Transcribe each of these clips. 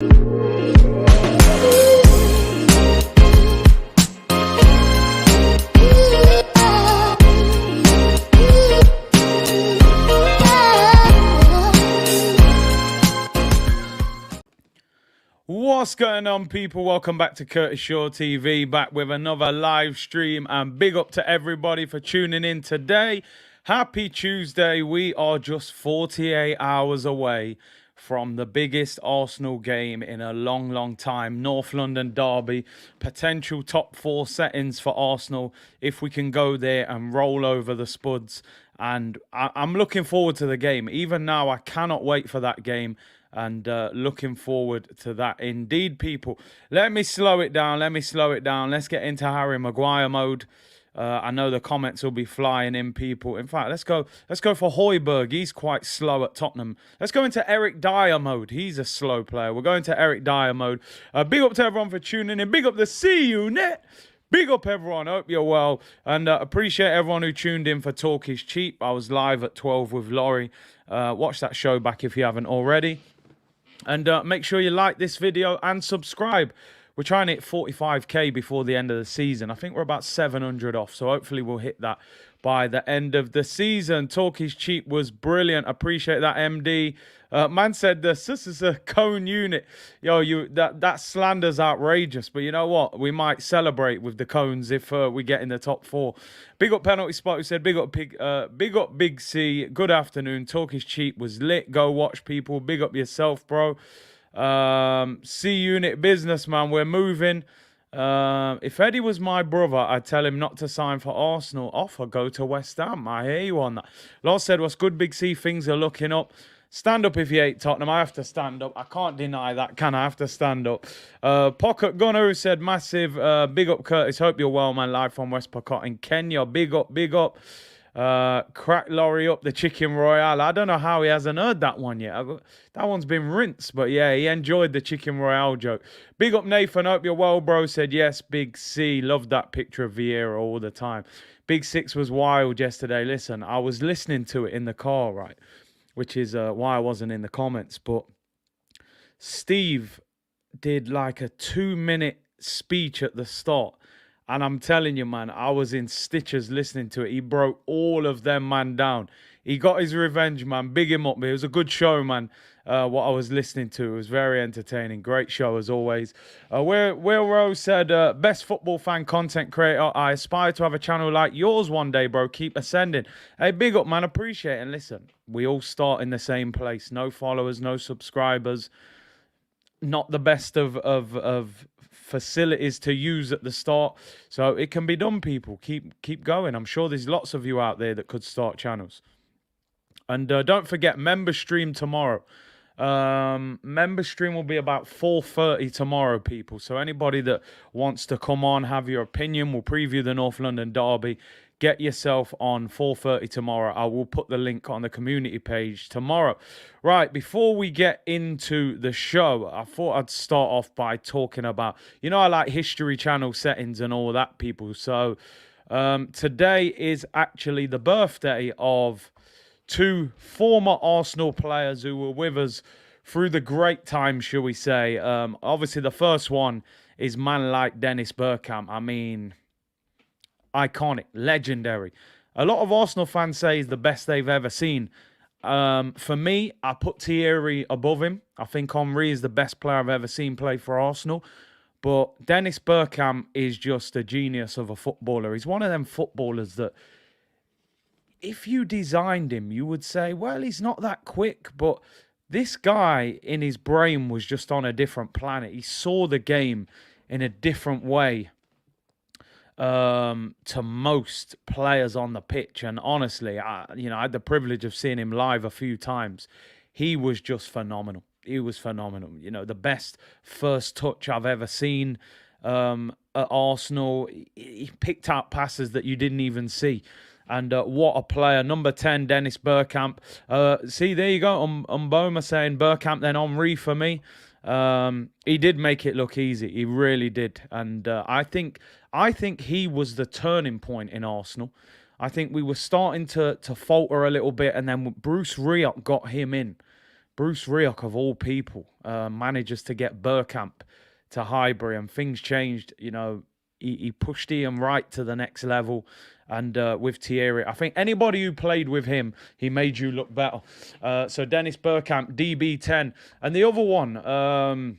What's going on, people? Welcome back to Curtis Shaw TV, back with another live stream, and big up to everybody for tuning in today. Happy Tuesday. We are just 48 hours away from the biggest Arsenal game in a long time. North London derby, potential top 4 settings for Arsenal if we can go there and roll over the Spuds. And I'm looking forward to the game. Even now, I cannot wait for that game. And looking forward to that indeed, people. Let me slow it down. Let's get into Harry Maguire mode. I know the comments will be flying in, people. In fact, let's go for Højbjerg. He's quite slow at Tottenham. Let's go into Eric Dyer mode. He's a slow player. We're going to Eric Dyer mode. Big up to everyone for tuning in. Big up the C Unit. Big up everyone. Hope you're well. And appreciate everyone who tuned in for Talk is Cheap. I was live at 12 with Laurie. Watch that show back if you haven't already. And make sure you like this video and subscribe. We're trying to hit 45k before the end of the season. I think we're about 700 off, so hopefully we'll hit that by the end of the season. Talk is Cheap was brilliant. Appreciate that, MD. Man said this is a cone unit. Yo, that slander's outrageous. But you know what? We might celebrate with the cones if we get in the top 4. Big up Penalty Spot who said big up Big C. Good afternoon. Talk is Cheap was lit. Go watch, people. Big up yourself, bro. C Unit Businessman. We're moving. If Eddie was my brother, I'd tell him not to sign for Arsenal. Offer go to West Ham. I hear you on that. Lost said, what's good, Big C? Things are looking up. Stand up if you hate Tottenham. I have to stand up. I can't deny that, can I? I have to stand up. Pocket Gunner said, massive. Big up, Curtis. Hope you're well, man. Live from West Pokot in Kenya. Big up, big up. Crack Laurie up the Chicken Royale. I don't know how he hasn't heard that one yet. That one's been rinsed, but yeah, he enjoyed the Chicken Royale joke. Big up Nathan, hope you're well, bro. Said yes, Big C. Loved that picture of Vieira all the time. Big Six was wild yesterday. Listen, I was listening to it in the car, right? Which is why I wasn't in the comments. But Steve did like a 2-minute speech at the start. And I'm telling you, man, I was in stitches listening to it. He broke all of them, man, down. He got his revenge, man. Big him up. It was a good show, man, what I was listening to. It was very entertaining. Great show, as always. Will Rose said, best football fan content creator. I aspire to have a channel like yours one day, bro. Keep ascending. Hey, big up, man. Appreciate it. And listen, we all start in the same place. No followers, no subscribers. Not the best of facilities to use at the start, so it can be done, people. Keep going. I'm sure there's lots of you out there that could start channels. And don't forget, member stream tomorrow. Member stream will be about 4:30 tomorrow, people. So anybody that wants to come on, have your opinion, we'll preview the North London derby. Get yourself on 4:30 tomorrow. I will put the link on the community page tomorrow. Right, before we get into the show, I thought I'd start off by talking about, you know, I like History Channel settings and all that, people. So today is actually the birthday of 2 former Arsenal players who were with us through the great time, shall we say. Obviously, the first one is man like Dennis Bergkamp. I mean, iconic, legendary. A lot of Arsenal fans say he's the best they've ever seen. For me, I put Thierry above him. I think Henry is the best player I've ever seen play for Arsenal. But Dennis Bergkamp is just a genius of a footballer. He's one of them footballers that if you designed him, you would say, well, he's not that quick. But this guy in his brain was just on a different planet. He saw the game in a different way to most players on the pitch. And honestly, I had the privilege of seeing him live a few times. He was just phenomenal. He was phenomenal. You know, the best first touch I've ever seen at Arsenal. He picked out passes that you didn't even see. And what a player. Number 10, Dennis Bergkamp. See, there you go. Mboma saying Bergkamp, then Henry for me. He did make it look easy. He really did. And I think he was the turning point in Arsenal. I think we were starting to falter a little bit. And then Bruce Rioch got him in. Bruce Rioch, of all people, manages to get Bergkamp to Highbury, and things changed. He pushed Ian Wright to the next level. And with Thierry, I think anybody who played with him, he made you look better. So Dennis Bergkamp, DB10. And the other one, a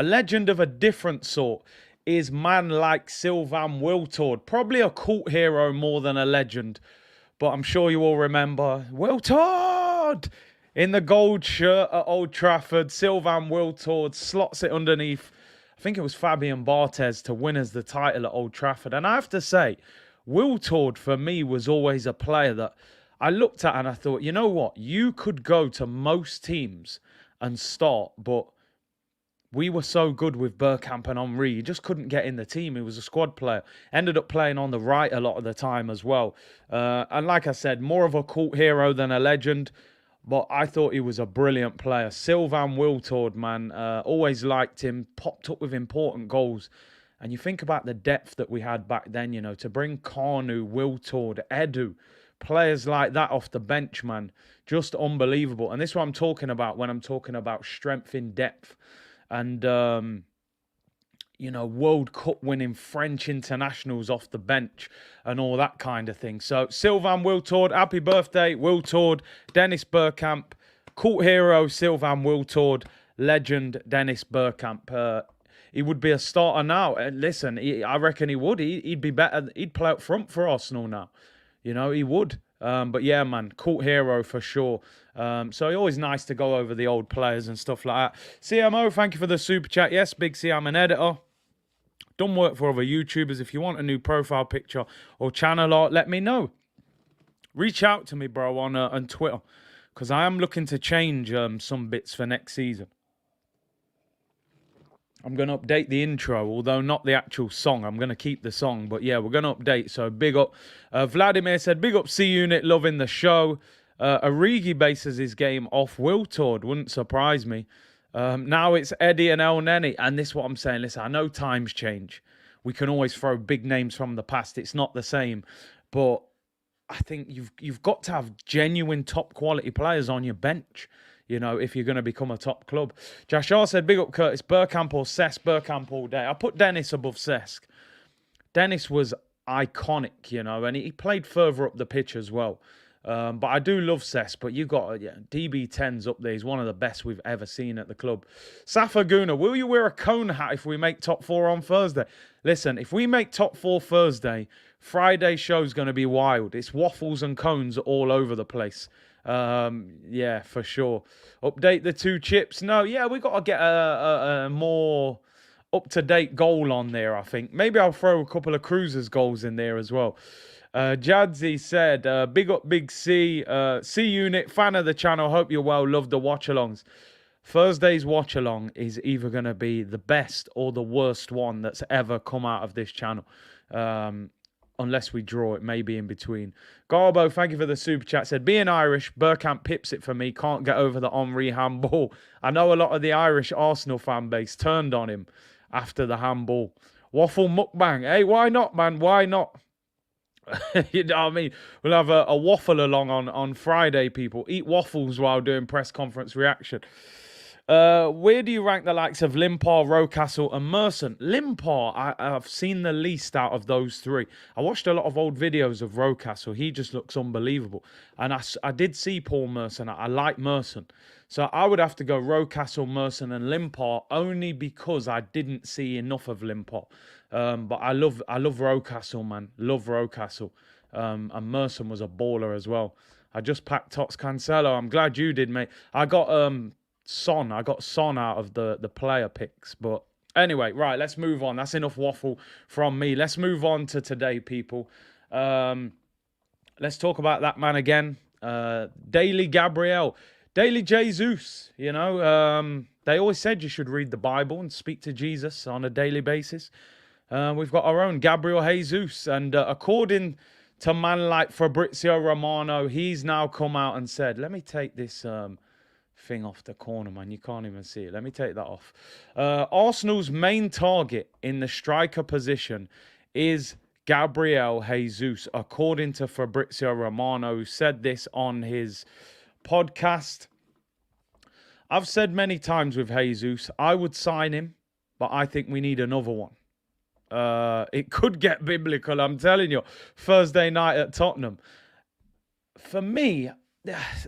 legend of a different sort, is man like Sylvain Wiltord. Probably a cult hero more than a legend. But I'm sure you all remember Wiltord in the gold shirt at Old Trafford. Sylvain Wiltord slots it underneath, I think it was Fabian Barthez, to win us the title at Old Trafford. And I have to say, Wiltord for me was always a player that I looked at and I thought, you know what? You could go to most teams and start, but we were so good with Bergkamp and Henry. He just couldn't get in the team. He was a squad player. Ended up playing on the right a lot of the time as well. And like I said, more of a cult hero than a legend. But I thought he was a brilliant player. Sylvain Wiltord, man. Always liked him. Popped up with important goals. And you think about the depth that we had back then, to bring Carnu, Wiltord, Edu, players like that off the bench, man. Just unbelievable. And this is what I'm talking about when I'm talking about strength in depth. And, World Cup winning French internationals off the bench and all that kind of thing. So, Sylvain Wiltord, happy birthday, Wiltord. Dennis Bergkamp, cult hero, Sylvain Wiltord. Legend, Dennis Bergkamp. He would be a starter now. Listen, I reckon he would. He'd be better. He'd play up front for Arsenal now. He would. But yeah, man, cult hero for sure. So always nice to go over the old players and stuff like that. CMO, thank you for the super chat. Yes, Big C, I'm an editor. Done work for other YouTubers. If you want a new profile picture or channel art, let me know. Reach out to me, bro, on Twitter, because I am looking to change some bits for next season. I'm going to update the intro, although not the actual song. I'm going to keep the song, but yeah, we're going to update. So big up. Vladimir said, big up C-Unit, loving the show. Origi bases his game off Wiltord. Wouldn't surprise me. Now it's Eddie and El Neni. And this is what I'm saying. Listen, I know times change. We can always throw big names from the past. It's not the same. But I think you've got to have genuine top quality players on your bench, if you're going to become a top club. Jashar said, big up Curtis, Bergkamp or Cesc, Bergkamp all day. I put Dennis above Cesc. Dennis was iconic, and he played further up the pitch as well. But I do love Cesc, but you got DB10's up there. He's one of the best we've ever seen at the club. Safa Guna, will you wear a cone hat if we make top 4 on Thursday? Listen, if we make top 4 Thursday, Friday show's going to be wild. It's waffles and cones all over the place. Yeah, for sure. Update the 2 chips. No, yeah, we got to get a more up-to-date goal on there, I think. Maybe I'll throw a couple of Cruisers goals in there as well. Jadzi said, big up Big C. C-Unit, fan of the channel. Hope you're well. Love the watch-alongs. Thursday's watch-along is either going to be the best or the worst one that's ever come out of this channel. Unless we draw, it may be in between. Garbo, thank you for the super chat. Said, being Irish, Bergkamp pips it for me. Can't get over the Henry handball. I know a lot of the Irish Arsenal fan base turned on him after the handball. Waffle mukbang. Hey, why not, man? Why not? You know what I mean? We'll have a waffle along on Friday, people. Eat waffles while doing press conference reaction. Where do you rank the likes of Limpar, Rocastle and Merson? Limpar, I've seen the least out of those 3. I watched a lot of old videos of Rocastle. He just looks unbelievable. And I did see Paul Merson. I like Merson. So I would have to go Rocastle, Merson and Limpar only because I didn't see enough of Limpar. But I love Rocastle, man. Love Rocastle. And Merson was a baller as well. I just packed Tots Cancelo. I'm glad you did, mate. I got Son. I got Son out of the player picks. But anyway, right, let's move on. That's enough waffle from me. Let's move on to today, people. Let's talk about that man again. Daily Gabriel. Daily Jesus. They always said you should read the Bible and speak to Jesus on a daily basis. We've got our own Gabriel Jesus. And according to man like Fabrizio Romano, he's now come out and said, let me take this thing off the corner, man. You can't even see it. Let me take that off. Arsenal's main target in the striker position is Gabriel Jesus, according to Fabrizio Romano, who said this on his podcast. I've said many times with Jesus, I would sign him, but I think we need another one. It could get biblical, I'm telling you. Thursday night at Tottenham. For me,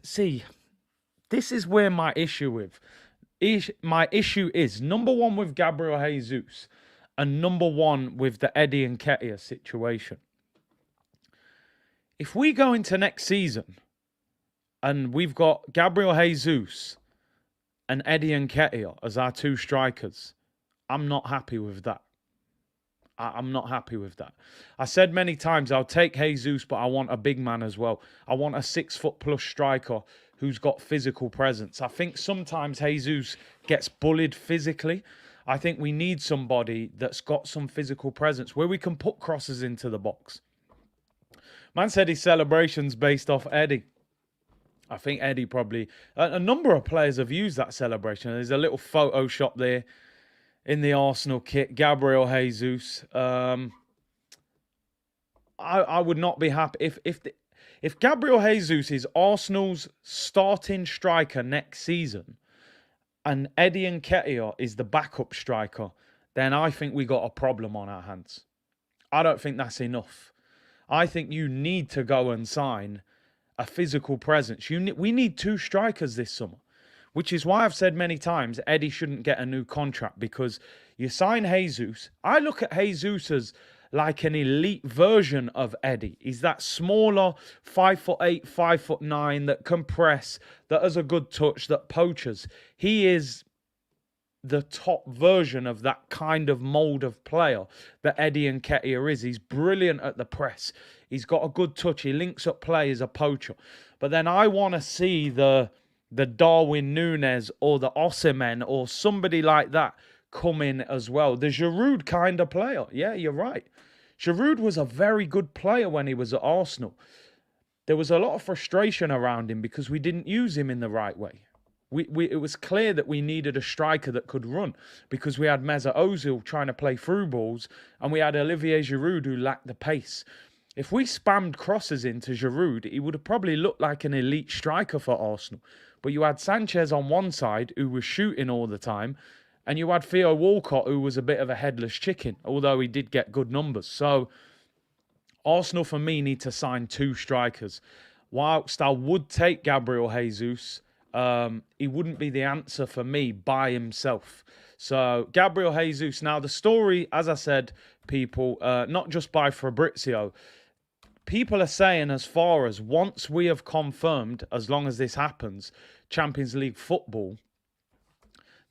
see, this is where my issue is number one with Gabriel Jesus and number one with the Eddie Nketiah situation. If we go into next season and we've got Gabriel Jesus and Eddie Nketiah as our two strikers, I'm not happy with that. I'm not happy with that. I said many times I'll take Jesus, but I want a big man as well. I want a 6-foot+ striker who's got physical presence. I think sometimes Jesus gets bullied physically. I think we need somebody that's got some physical presence where we can put crosses into the box. Man said his celebration's based off Eddie. I think Eddie probably... A number of players have used that celebration. There's a little Photoshop there in the Arsenal kit. Gabriel Jesus. I would not be happy if Gabriel Jesus is Arsenal's starting striker next season and Eddie Nketiah is the backup striker, then I think we got a problem on our hands. I don't think that's enough. I think you need to go and sign a physical presence. We need two strikers this summer, which is why I've said many times Eddie shouldn't get a new contract, because you sign Jesus. I look at Jesus as like an elite version of Eddie. He's that smaller 5'8", 5'9" that can press, that has a good touch, that poaches. He is the top version of that kind of mould of player that Eddie Nketiah is. He's brilliant at the press. He's got a good touch. He links up play as a poacher. But then I want to see the Darwin Núñez or the Osimhen or somebody like that come in as well. The Giroud kind of player. Yeah, you're right. Giroud was a very good player when he was at Arsenal. There was a lot of frustration around him because we didn't use him in the right way. It was clear that we needed a striker that could run, because we had Mesut Ozil trying to play through balls and we had Olivier Giroud who lacked the pace. If we spammed crosses into Giroud, he would have probably looked like an elite striker for Arsenal. But you had Sanchez on one side who was shooting all the time, and you had Theo Walcott who was a bit of a headless chicken, although he did get good numbers. So Arsenal, for me, need to sign two strikers. Whilst I would take Gabriel Jesus, he wouldn't be the answer for me by himself. So Gabriel Jesus. Now the story, as I said, people, not just by Fabrizio, people are saying as far as once we have confirmed, as long as this happens, Champions League football,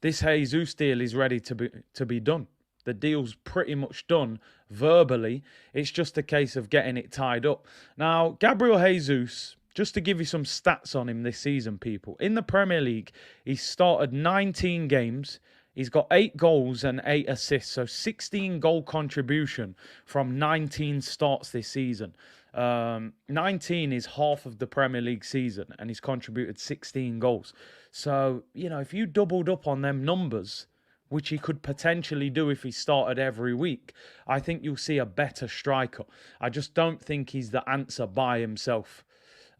this Jesus deal is ready to be done. The deal's pretty much done verbally. It's just a case of getting it tied up. Now, Gabriel Jesus, just to give you some stats on him this season, people. In the Premier League, he started 19 games. He's got 8 goals and 8 assists. So 16 goal contribution from 19 starts this season. 19 is half of the Premier League season, and he's contributed 16 goals. So, you know, if you doubled up on them numbers, which he could potentially do if he started every week, I think you'll see a better striker. I just don't think he's the answer by himself.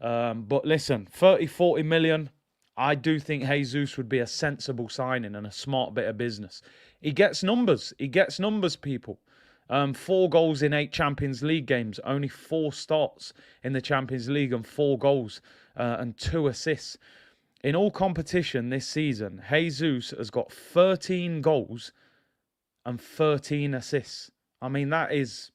But listen, 30, 40 million, I do think Jesus would be a sensible signing and a smart bit of business. He gets numbers. He gets numbers, people. 4 goals in 8 Champions League games. Only 4 starts in the Champions League and 4 goals and 2 assists. In all competition this season, Jesus has got 13 goals and 13 assists. I mean, that is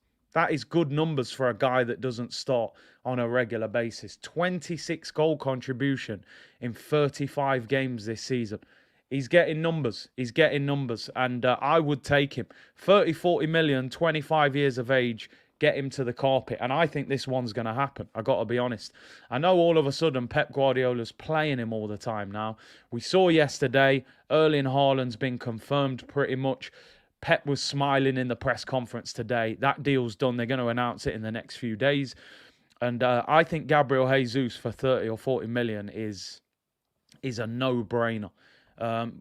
good numbers for a guy that doesn't start on a regular basis. 26 goal contribution in 35 games this season. He's getting numbers. He's getting numbers. And I would take him. 30, 40 million, 25 years of age, get him to the carpet. And I think this one's going to happen. I got to be honest. I know all of a sudden Pep Guardiola's playing him all the time now. We saw yesterday, Erling Haaland's been confirmed pretty much. Pep was smiling in the press conference today. That deal's done. They're going to announce it in the next few days. And I think Gabriel Jesus for 30 or 40 million is a no-brainer.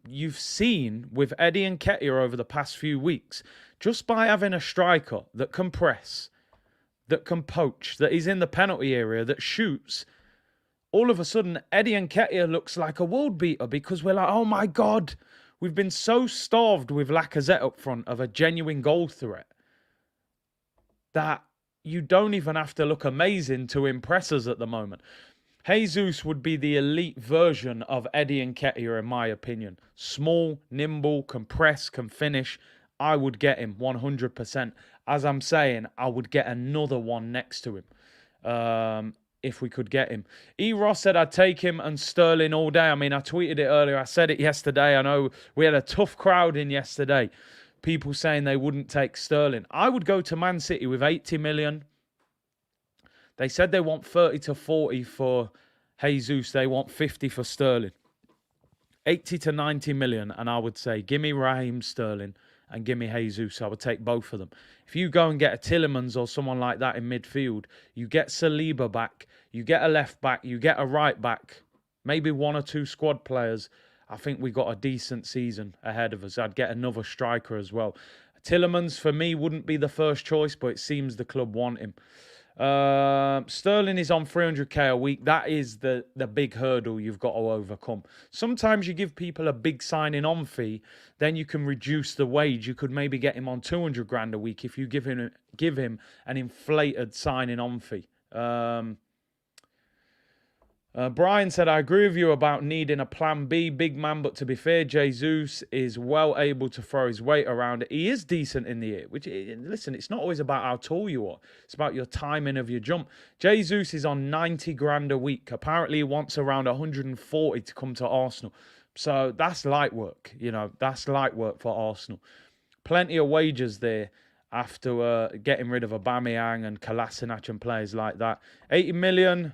You've seen with Eddie Nketiah over the past few weeks, just by having a striker that can press, that can poach, that is in the penalty area, that shoots, all of a sudden, Eddie Nketiah looks like a world beater because we're like, oh my God, we've been so starved with Lacazette up front of a genuine goal threat that you don't even have to look amazing to impress us at the moment. Jesus would be the elite version of Eddie Nketiah, in my opinion. Small, nimble, can press, can finish. I would get him 100%. As I'm saying, I would get another one next to him if we could get him. E. Ross said I'd take him and Sterling all day. I mean, I tweeted it earlier. I said it yesterday. I know we had a tough crowd in yesterday. People saying they wouldn't take Sterling. I would go to Man City with 80 million. They said they want 30 to 40 for Jesus. They want 50 for Sterling. 80 to 90 million. And I would say, give me Raheem Sterling and give me Jesus. I would take both of them. If you go and get a Tielemans or someone like that in midfield, you get Saliba back, you get a left back, you get a right back, maybe one or two squad players. I think we got a decent season ahead of us. I'd get another striker as well. Tielemans, for me, wouldn't be the first choice, but it seems the club want him. Sterling is on 300k a week. That is the big hurdle you've got to overcome. Sometimes you give people a big signing on fee, then you can reduce the wage. You could maybe get him on 200 grand a week if you give him an inflated signing on fee. Brian said, I agree with you about needing a plan B. Big man, but to be fair, Jesus is well able to throw his weight around. He is decent in the air. Listen, it's not always about how tall you are. It's about your timing of your jump. Jesus is on 90 grand a week. Apparently, he wants around 140 to come to Arsenal. So that's light work. You know, that's light work for Arsenal. Plenty of wages there after getting rid of Aubameyang and Kolasinac and players like that. 80 million...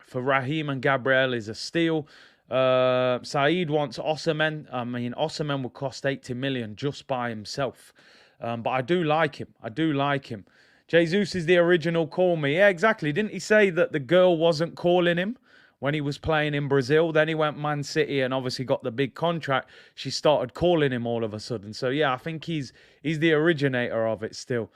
for Raheem and Gabriel is a steal. Saeed wants Osimhen. I mean, Osimhen would cost 80 million just by himself. But I do like him. I do like him. Jesus is the original call me. Yeah, exactly. Didn't he say that the girl wasn't calling him when he was playing in Brazil? Then he went Man City and obviously got the big contract. She started calling him all of a sudden. So, yeah, I think he's the originator of it still.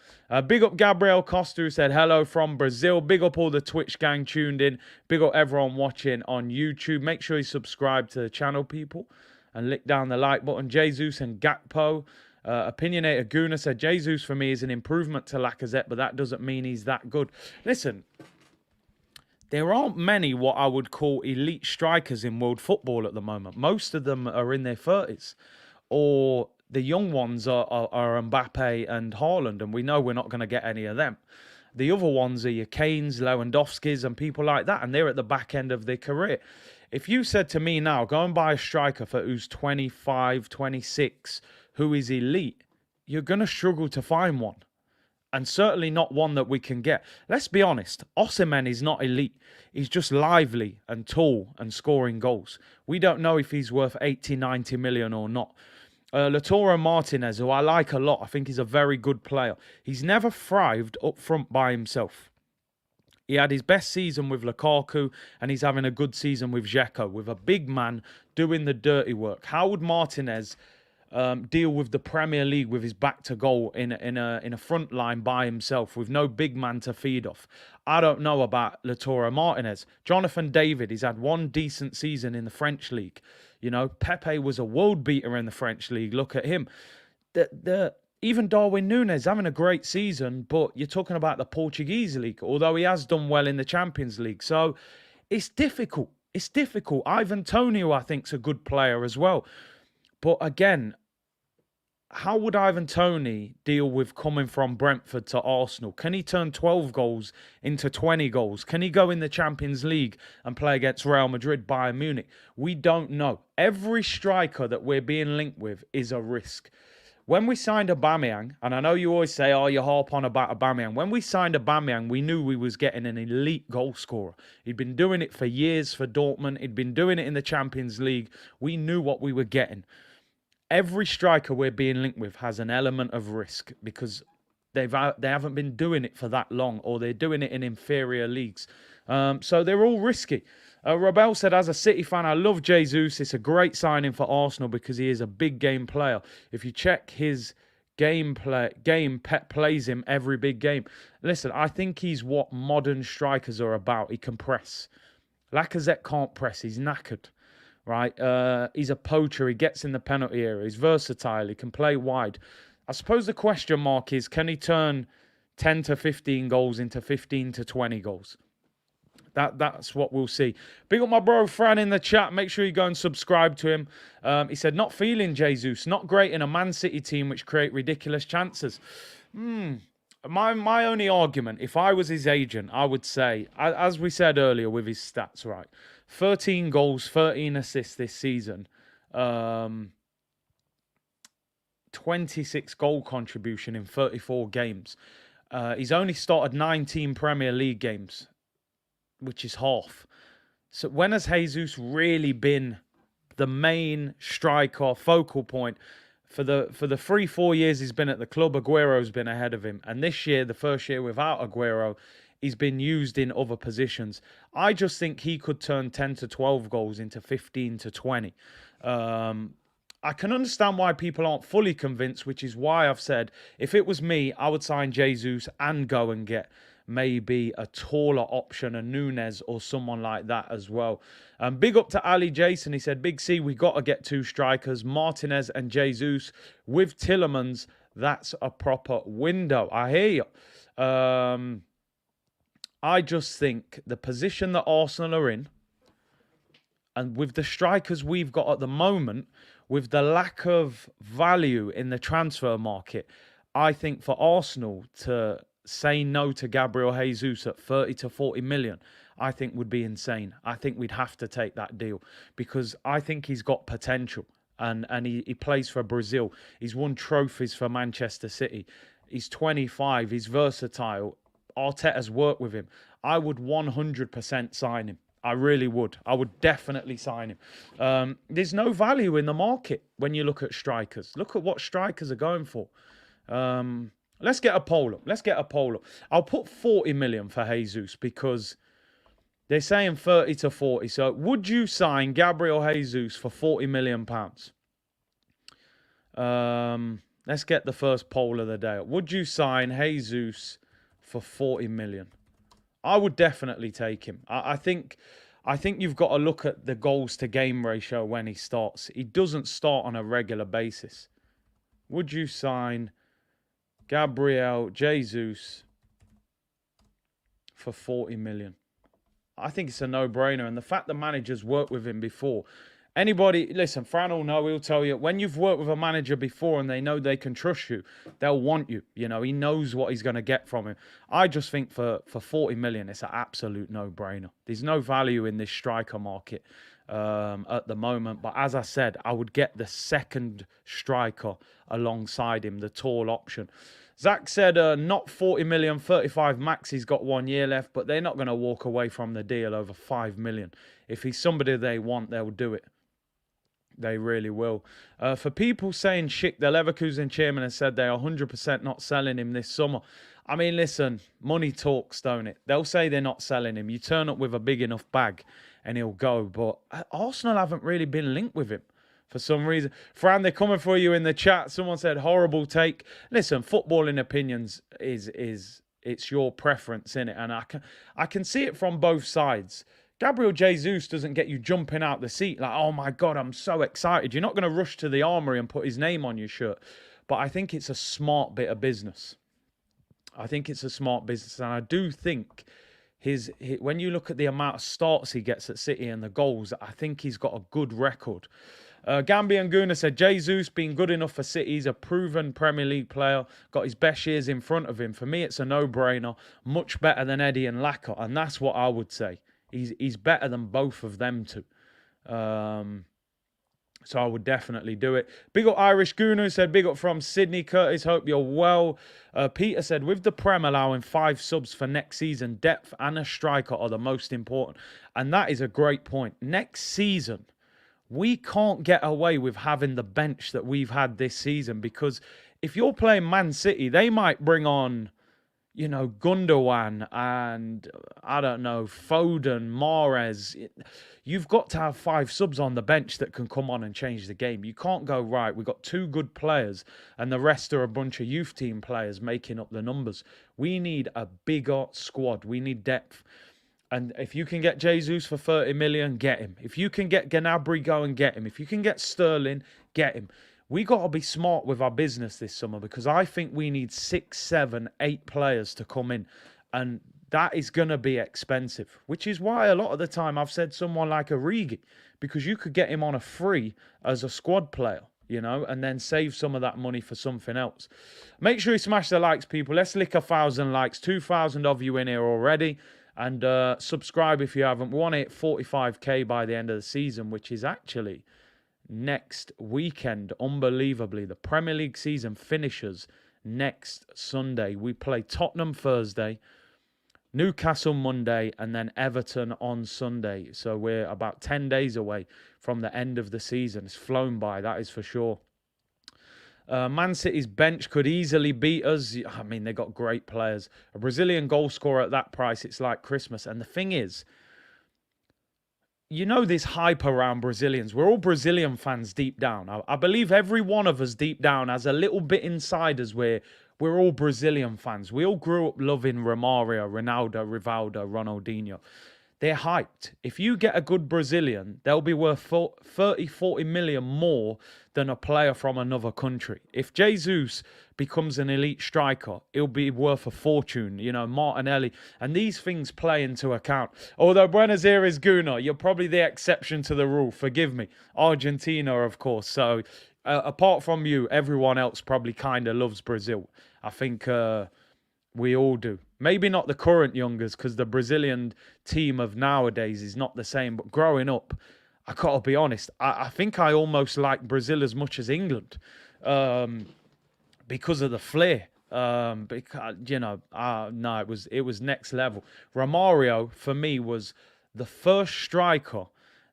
Big up Gabriel Costa, who said hello from Brazil. Big up all the Twitch gang tuned in. Big up everyone watching on YouTube. Make sure you subscribe to the channel, people, and lick down the like button. Jesus and Gakpo. Opinionator Guna said, Jesus for me is an improvement to Lacazette, but that doesn't mean he's that good. Listen, there aren't many what I would call elite strikers in world football at the moment. Most of them are in their 30s. Or the young ones are Mbappe and Haaland, and we know we're not going to get any of them. The other ones are your Kanes, Lewandowskis, and people like that, and they're at the back end of their career. If you said to me now, go and buy a striker for who's 25, 26, who is elite, you're going to struggle to find one. And certainly not one that we can get. Let's be honest, Osimhen is not elite. He's just lively and tall and scoring goals. We don't know if he's worth 80, 90 million or not. Lautaro Martinez, who I like a lot, I think he's a very good player. He's never thrived up front by himself. He had his best season with Lukaku, and he's having a good season with Dzeko, with a big man doing the dirty work. How would Martinez deal with the Premier League with his back to goal in a front line by himself with no big man to feed off? I don't know about Lautaro Martinez. Jonathan David, he's had one decent season in the French league. You know, Pepe was a world beater in the French league. Look at him. Even Darwin Núñez having a great season, but you're talking about the Portuguese league, although he has done well in the Champions League. So it's difficult. It's difficult. Ivan Toney, I think, is a good player as well. But again, how would Ivan Toney deal with coming from Brentford to Arsenal? Can he turn 12 goals into 20 goals? Can he go in the Champions League and play against Real Madrid, Bayern Munich? We don't know. Every striker that we're being linked with is a risk. When we signed Aubameyang, and I know you always say, oh, you harp on about Aubameyang. When we signed Aubameyang, we knew we was getting an elite goal scorer. He'd been doing it for years for Dortmund. He'd been doing it in the Champions League. We knew what we were getting. Every striker we're being linked with has an element of risk because they haven't been doing it for that long, or they're doing it in inferior leagues. So they're all risky. Rabel said, as a City fan, I love Jesus. It's a great signing for Arsenal because he is a big game player. If you check his game, Pep plays him every big game. Listen, I think he's what modern strikers are about. He can press. Lacazette can't press. He's knackered, right? He's a poacher. He gets in the penalty area. He's versatile. He can play wide. I suppose the question mark is, can he turn 10 to 15 goals into 15 to 20 goals? That's what we'll see. Big up my bro Fran in the chat. Make sure you go and subscribe to him. He said, not feeling Jesus. Not great in a Man City team which create ridiculous chances. My only argument, if I was his agent, I would say, as we said earlier with his stats, right? 13 goals, 13 assists this season. 26 goal contribution in 34 games. He's only started 19 Premier League games, which is half. So when has Jesus really been the main striker, focal point? For the 3-4 years he's been at the club, Aguero's been ahead of him. And this year, the first year without Aguero, he's been used in other positions. I just think he could turn 10 to 12 goals into 15 to 20. I can understand why people aren't fully convinced, which is why I've said, if it was me, I would sign Jesus and go and get maybe a taller option, a Nunes or someone like that as well. Big up to Ali Jason. He said, Big C, we got to get two strikers, Martinez and Jesus. With Tielemans, that's a proper window. I hear you. I just think the position that Arsenal are in, and with the strikers we've got at the moment, with the lack of value in the transfer market, I think for Arsenal to say no to Gabriel Jesus at 30 to 40 million, I think would be insane. I think we'd have to take that deal because I think he's got potential and he plays for Brazil. He's won trophies for Manchester City. He's 25. He's versatile. Arteta's worked with him. I would 100% sign him. I really would. I would definitely sign him. There's no value in the market when you look at strikers. Look at what strikers are going for. Let's get a poll up. I'll put 40 million for Jesus because they're saying 30 to 40. So would you sign Gabriel Jesus for 40 million pounds? Let's get the first poll of the day. Would you sign Jesus for 40 million? I would definitely take him. I think you've got to look at the goals to game ratio when he starts. He doesn't start on a regular basis. Would you sign Gabriel Jesus for 40 million? I think it's a no-brainer. And the fact the managers worked with him before. Anybody, listen, Fran will know, he'll tell you, when you've worked with a manager before and they know they can trust you, they'll want you. You know, he knows what he's going to get from him. I just think for 40 million, it's an absolute no-brainer. There's no value in this striker market at the moment. But as I said, I would get the second striker alongside him, the tall option. Zach said, not 40 million, 35 max. He's got 1 year left, but they're not going to walk away from the deal over 5 million. If he's somebody they want, they'll do it. They really will. For people saying shit, the Leverkusen chairman has said they are 100% not selling him this summer. I mean, listen, money talks, don't it? They'll say they're not selling him. You turn up with a big enough bag and he'll go. But Arsenal haven't really been linked with him for some reason. Fran, they're coming for you in the chat. Someone said, horrible take. Listen, footballing opinions it's your preference, innit? And I can see it from both sides. Gabriel Jesus doesn't get you jumping out the seat like, oh my God, I'm so excited. You're not going to rush to the armory and put his name on your shirt. But I think it's a smart bit of business. And I do think when you look at the amount of starts he gets at City and the goals, I think he's got a good record. Gambian Guna said, Jesus being good enough for City. He's a proven Premier League player. Got his best years in front of him. For me, it's a no-brainer. Much better than Eddie and Lacazette. And that's what I would say. He's better than both of them two. So I would definitely do it. Big up Irish Gunu said, big up from Sydney. Curtis, hope you're well. Peter said, with the Prem allowing 5 subs for next season, depth and a striker are the most important. And that is a great point. Next season, we can't get away with having the bench that we've had this season because if you're playing Man City, they might bring on, you know, Gundogan and, I don't know, Foden, Mahrez. You've got to have 5 subs on the bench that can come on and change the game. You can't go, right, we've got 2 good players and the rest are a bunch of youth team players making up the numbers. We need a bigger squad. We need depth. And if you can get Jesus for 30 million, get him. If you can get Gnabry, go and get him. If you can get Sterling, get him. We got to be smart with our business this summer, because I think we need 6, 7, 8 players to come in. And that is going to be expensive, which is why a lot of the time I've said someone like Origi, because you could get him on a free as a squad player, you know, and then save some of that money for something else. Make sure you smash the likes, people. Let's lick 1,000 likes. 2,000 of you in here already. And subscribe if you haven't. We want to hit 45k by the end of the season, which is actually next weekend. Unbelievably, the Premier League season finishes next Sunday. We play Tottenham Thursday, Newcastle Monday, and then Everton on Sunday. So we're about 10 days away from the end of the season. It's flown by, that is for sure. Man City's bench could easily beat us. I mean, they got great players. A Brazilian goal scorer at that price, it's like Christmas. And the thing is, you know, this hype around Brazilians. We're all Brazilian fans deep down. I believe every one of us deep down has a little bit inside us where we're all Brazilian fans. We all grew up loving Romario, Ronaldo, Rivaldo, Ronaldinho. They're hyped. If you get a good Brazilian, they'll be worth 30, 40 million more than a player from another country. If Jesus becomes an elite striker, he'll be worth a fortune. You know, Martinelli. And these things play into account. Although Buenos Aires, Guna, you're probably the exception to the rule. Forgive me. Argentina, of course. So, apart from you, everyone else probably kind of loves Brazil. I think we all do. Maybe not the current youngers, because the Brazilian team of nowadays is not the same. But growing up, I got to be honest, I think I almost like Brazil as much as England, because of the flair. Because, you know, no, it was next level. Romario, for me, was the first striker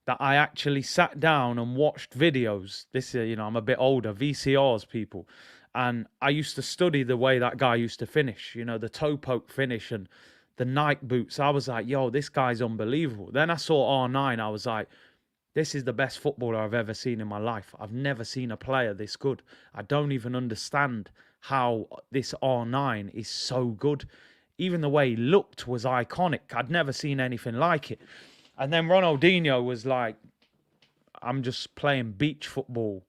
that I actually sat down and watched videos. This, you know, I'm a bit older, VCRs, people. And I used to study the way that guy used to finish, you know, the toe poke finish and the Nike boots. I was like, yo, this guy's unbelievable. Then I saw R9. I was like, this is the best footballer I've ever seen in my life. I've never seen a player this good. I don't even understand how this R9 is so good. Even the way he looked was iconic. I'd never seen anything like it. And then Ronaldinho was like, I'm just playing beach football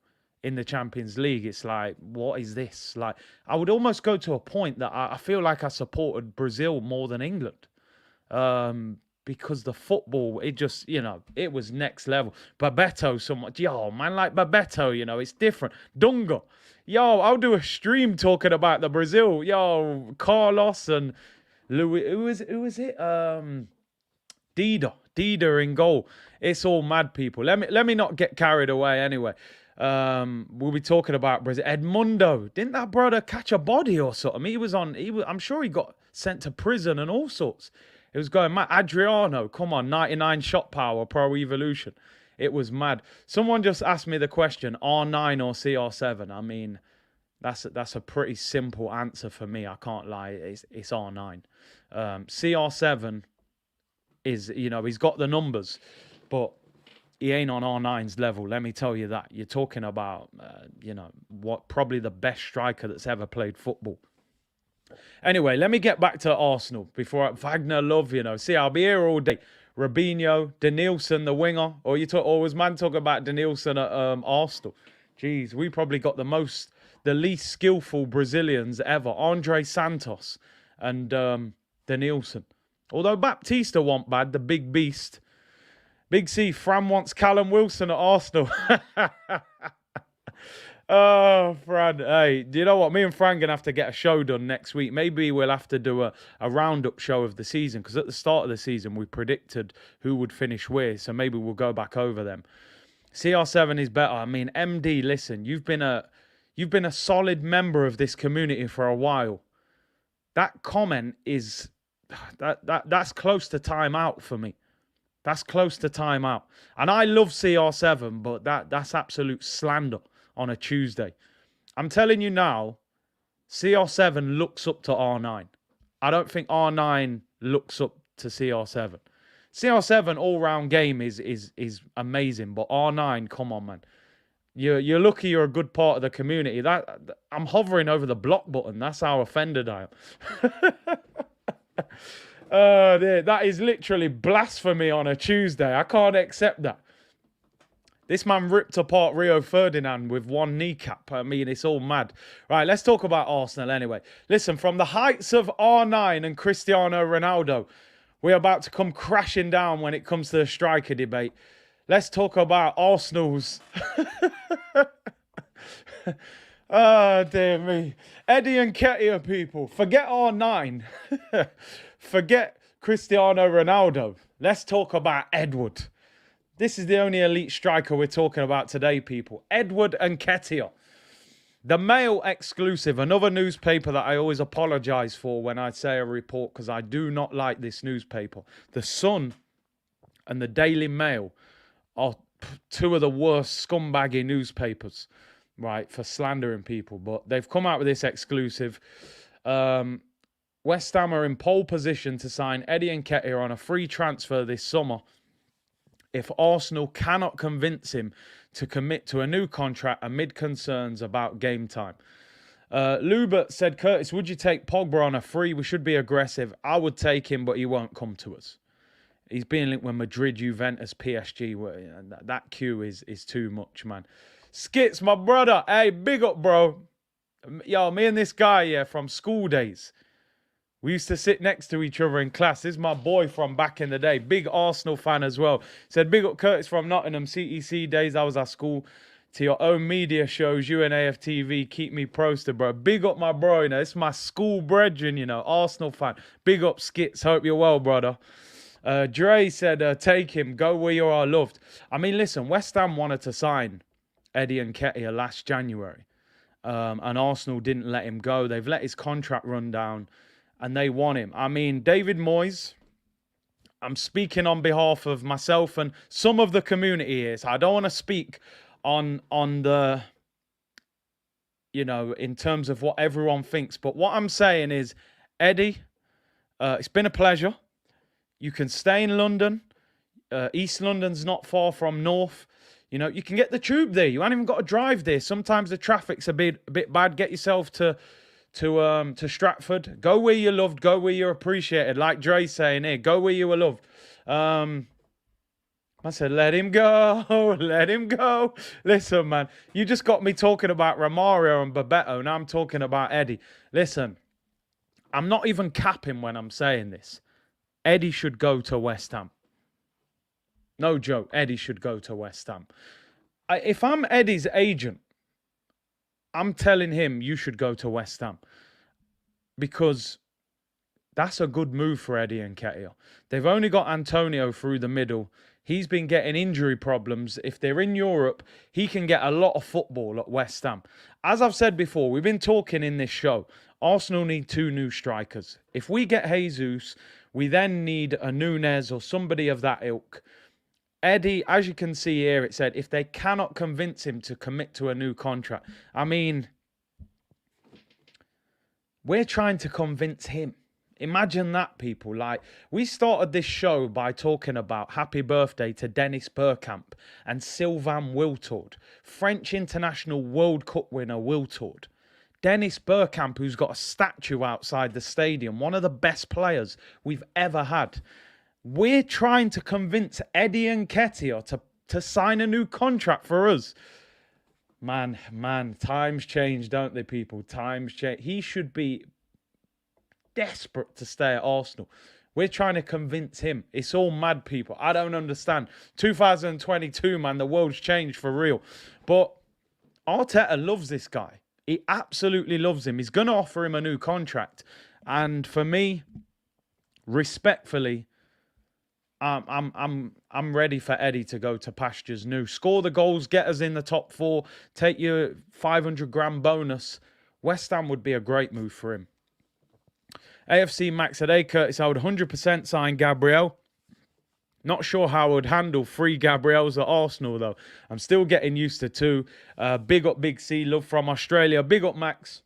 in the Champions League. It's like, what is this? Like, I would almost go to a point that I feel like I supported Brazil more than England. Because the football, it just, you know, it was next level. Bebeto, so much. Yo, man, like Bebeto, you know, it's different. Dunga. Yo, I'll do a stream talking about the Brazil. Yo, Carlos and Louis. Who was it? Dida in goal. It's all mad, people. Let me not get carried away anyway. We'll be talking about Brazil. Edmundo, didn't that brother catch a body or something? I'm sure he got sent to prison and all sorts. It was going mad. Adriano, come on, 99 shot power, Pro Evolution. It was mad. Someone just asked me the question, R9 or CR7. I mean, that's a pretty simple answer for me. I can't lie. It's R9. CR7 is, you know, he's got the numbers, but he ain't on R9's level, let me tell you that. You're talking about, you know, probably the best striker that's ever played football. Anyway, let me get back to Arsenal before Wagner Love, you know. See, I'll be here all day. Robinho, Denilson, the winger. Or was man talking about Denilson at Arsenal? Jeez, we probably got the least skillful Brazilians ever. Andre Santos and Denilson. Although Baptista wasn't bad, the big beast. Big C, Fran wants Callum Wilson at Arsenal. Oh, Fran. Hey, do you know what? Me and Fran going to have to get a show done next week. Maybe we'll have to do a roundup show of the season, because at the start of the season, we predicted who would finish where. So maybe we'll go back over them. CR7 is better. I mean, MD, listen, you've been a solid member of this community for a while. That comment is... That's close to time out for me. That's close to time out. And I love CR7, but that's absolute slander on a Tuesday. I'm telling you now, CR7 looks up to R9. I don't think R9 looks up to CR7. CR7 all-round game is amazing, but R9, come on, man. You're lucky you're a good part of the community. I'm hovering over the block button. That's how offended I am. That is literally blasphemy on a Tuesday. I can't accept that. This man ripped apart Rio Ferdinand with one kneecap. I mean, it's all mad. Right, let's talk about Arsenal anyway. Listen, from the heights of R9 and Cristiano Ronaldo, we're about to come crashing down when it comes to the striker debate. Let's talk about Arsenal's... Oh, dear me. Eddie Nketiah, people. Forget R9. Forget Cristiano Ronaldo. Let's talk about Edward. This is the only elite striker we're talking about today, people. Edward Nketiah. The Mail exclusive, another newspaper that I always apologise for when I say a report, because I do not like this newspaper. The Sun and the Daily Mail are two of the worst scumbaggy newspapers, right, for slandering people. But they've come out with this exclusive. West Ham are in pole position to sign Eddie Nketiah on a free transfer this summer if Arsenal cannot convince him to commit to a new contract amid concerns about game time. Lubert said, Curtis, would you take Pogba on a free? We should be aggressive. I would take him, but he won't come to us. He's being linked with Madrid, Juventus, PSG. That queue is too much, man. Skits, my brother. Hey, big up, bro. Yo, me and this guy, yeah, from school days. We used to sit next to each other in class. This is my boy from back in the day. Big Arsenal fan as well. Said, big up Curtis from Nottingham. CEC days, I was at school. To your own media shows, you and AFTV, keep me posted, bro. Big up my bro, you know. It's my school brethren, you know. Arsenal fan. Big up Skits. Hope you're well, brother. Dre said, take him. Go where you are loved. I mean, listen, West Ham wanted to sign Eddie Nketiah last January. And Arsenal didn't let him go. They've let his contract run down. And they want him. I mean, David Moyes, I'm speaking on behalf of myself and some of the community here. So I don't want to speak on the, you know, in terms of what everyone thinks. But what I'm saying is, Eddie, it's been a pleasure. You can stay in London. East London's not far from North. You know, you can get the tube there. You ain't even got to drive there. Sometimes the traffic's a bit bad. Get yourself to Stratford. Go where you're loved. Go where you're appreciated. Like Dre's saying here, go where you were loved. I said, let him go. Let him go. Listen, man, you just got me talking about Romario and Bebeto. Now I'm talking about Eddie. Listen, I'm not even capping when I'm saying this. Eddie should go to West Ham. No joke. Eddie should go to West Ham. If I'm Eddie's agent, I'm telling him you should go to West Ham because that's a good move for Eddie Nketiah. They've only got Antonio through the middle. He's been getting injury problems. If they're in Europe, he can get a lot of football at West Ham. As I've said before, we've been talking in this show, Arsenal need 2 new strikers. If we get Jesus, we then need a Nunez or somebody of that ilk. Eddie, as you can see here, it said, if they cannot convince him to commit to a new contract. I mean, we're trying to convince him. Imagine that, people. Like, we started this show by talking about happy birthday to Dennis Bergkamp and Sylvain Wiltord, French international World Cup winner Wiltord. Dennis Bergkamp, who's got a statue outside the stadium, one of the best players we've ever had. We're trying to convince Eddie Nketiah to sign a new contract for us. Man, times change, don't they, people? Times change. He should be desperate to stay at Arsenal. We're trying to convince him. It's all mad, people. I don't understand. 2022, man, the world's changed for real. But Arteta loves this guy. He absolutely loves him. He's going to offer him a new contract. And for me, respectfully, I'm ready for Eddie to go to pastures new. Score the goals, get us in the top 4, take your 500 grand bonus. West Ham would be a great move for him. AFC Max said, hey Curtis, I would 100% sign Gabriel. Not sure how I would handle 3 Gabriels at Arsenal though. I'm still getting used to 2. Big up Big C, love from Australia. Big up Max.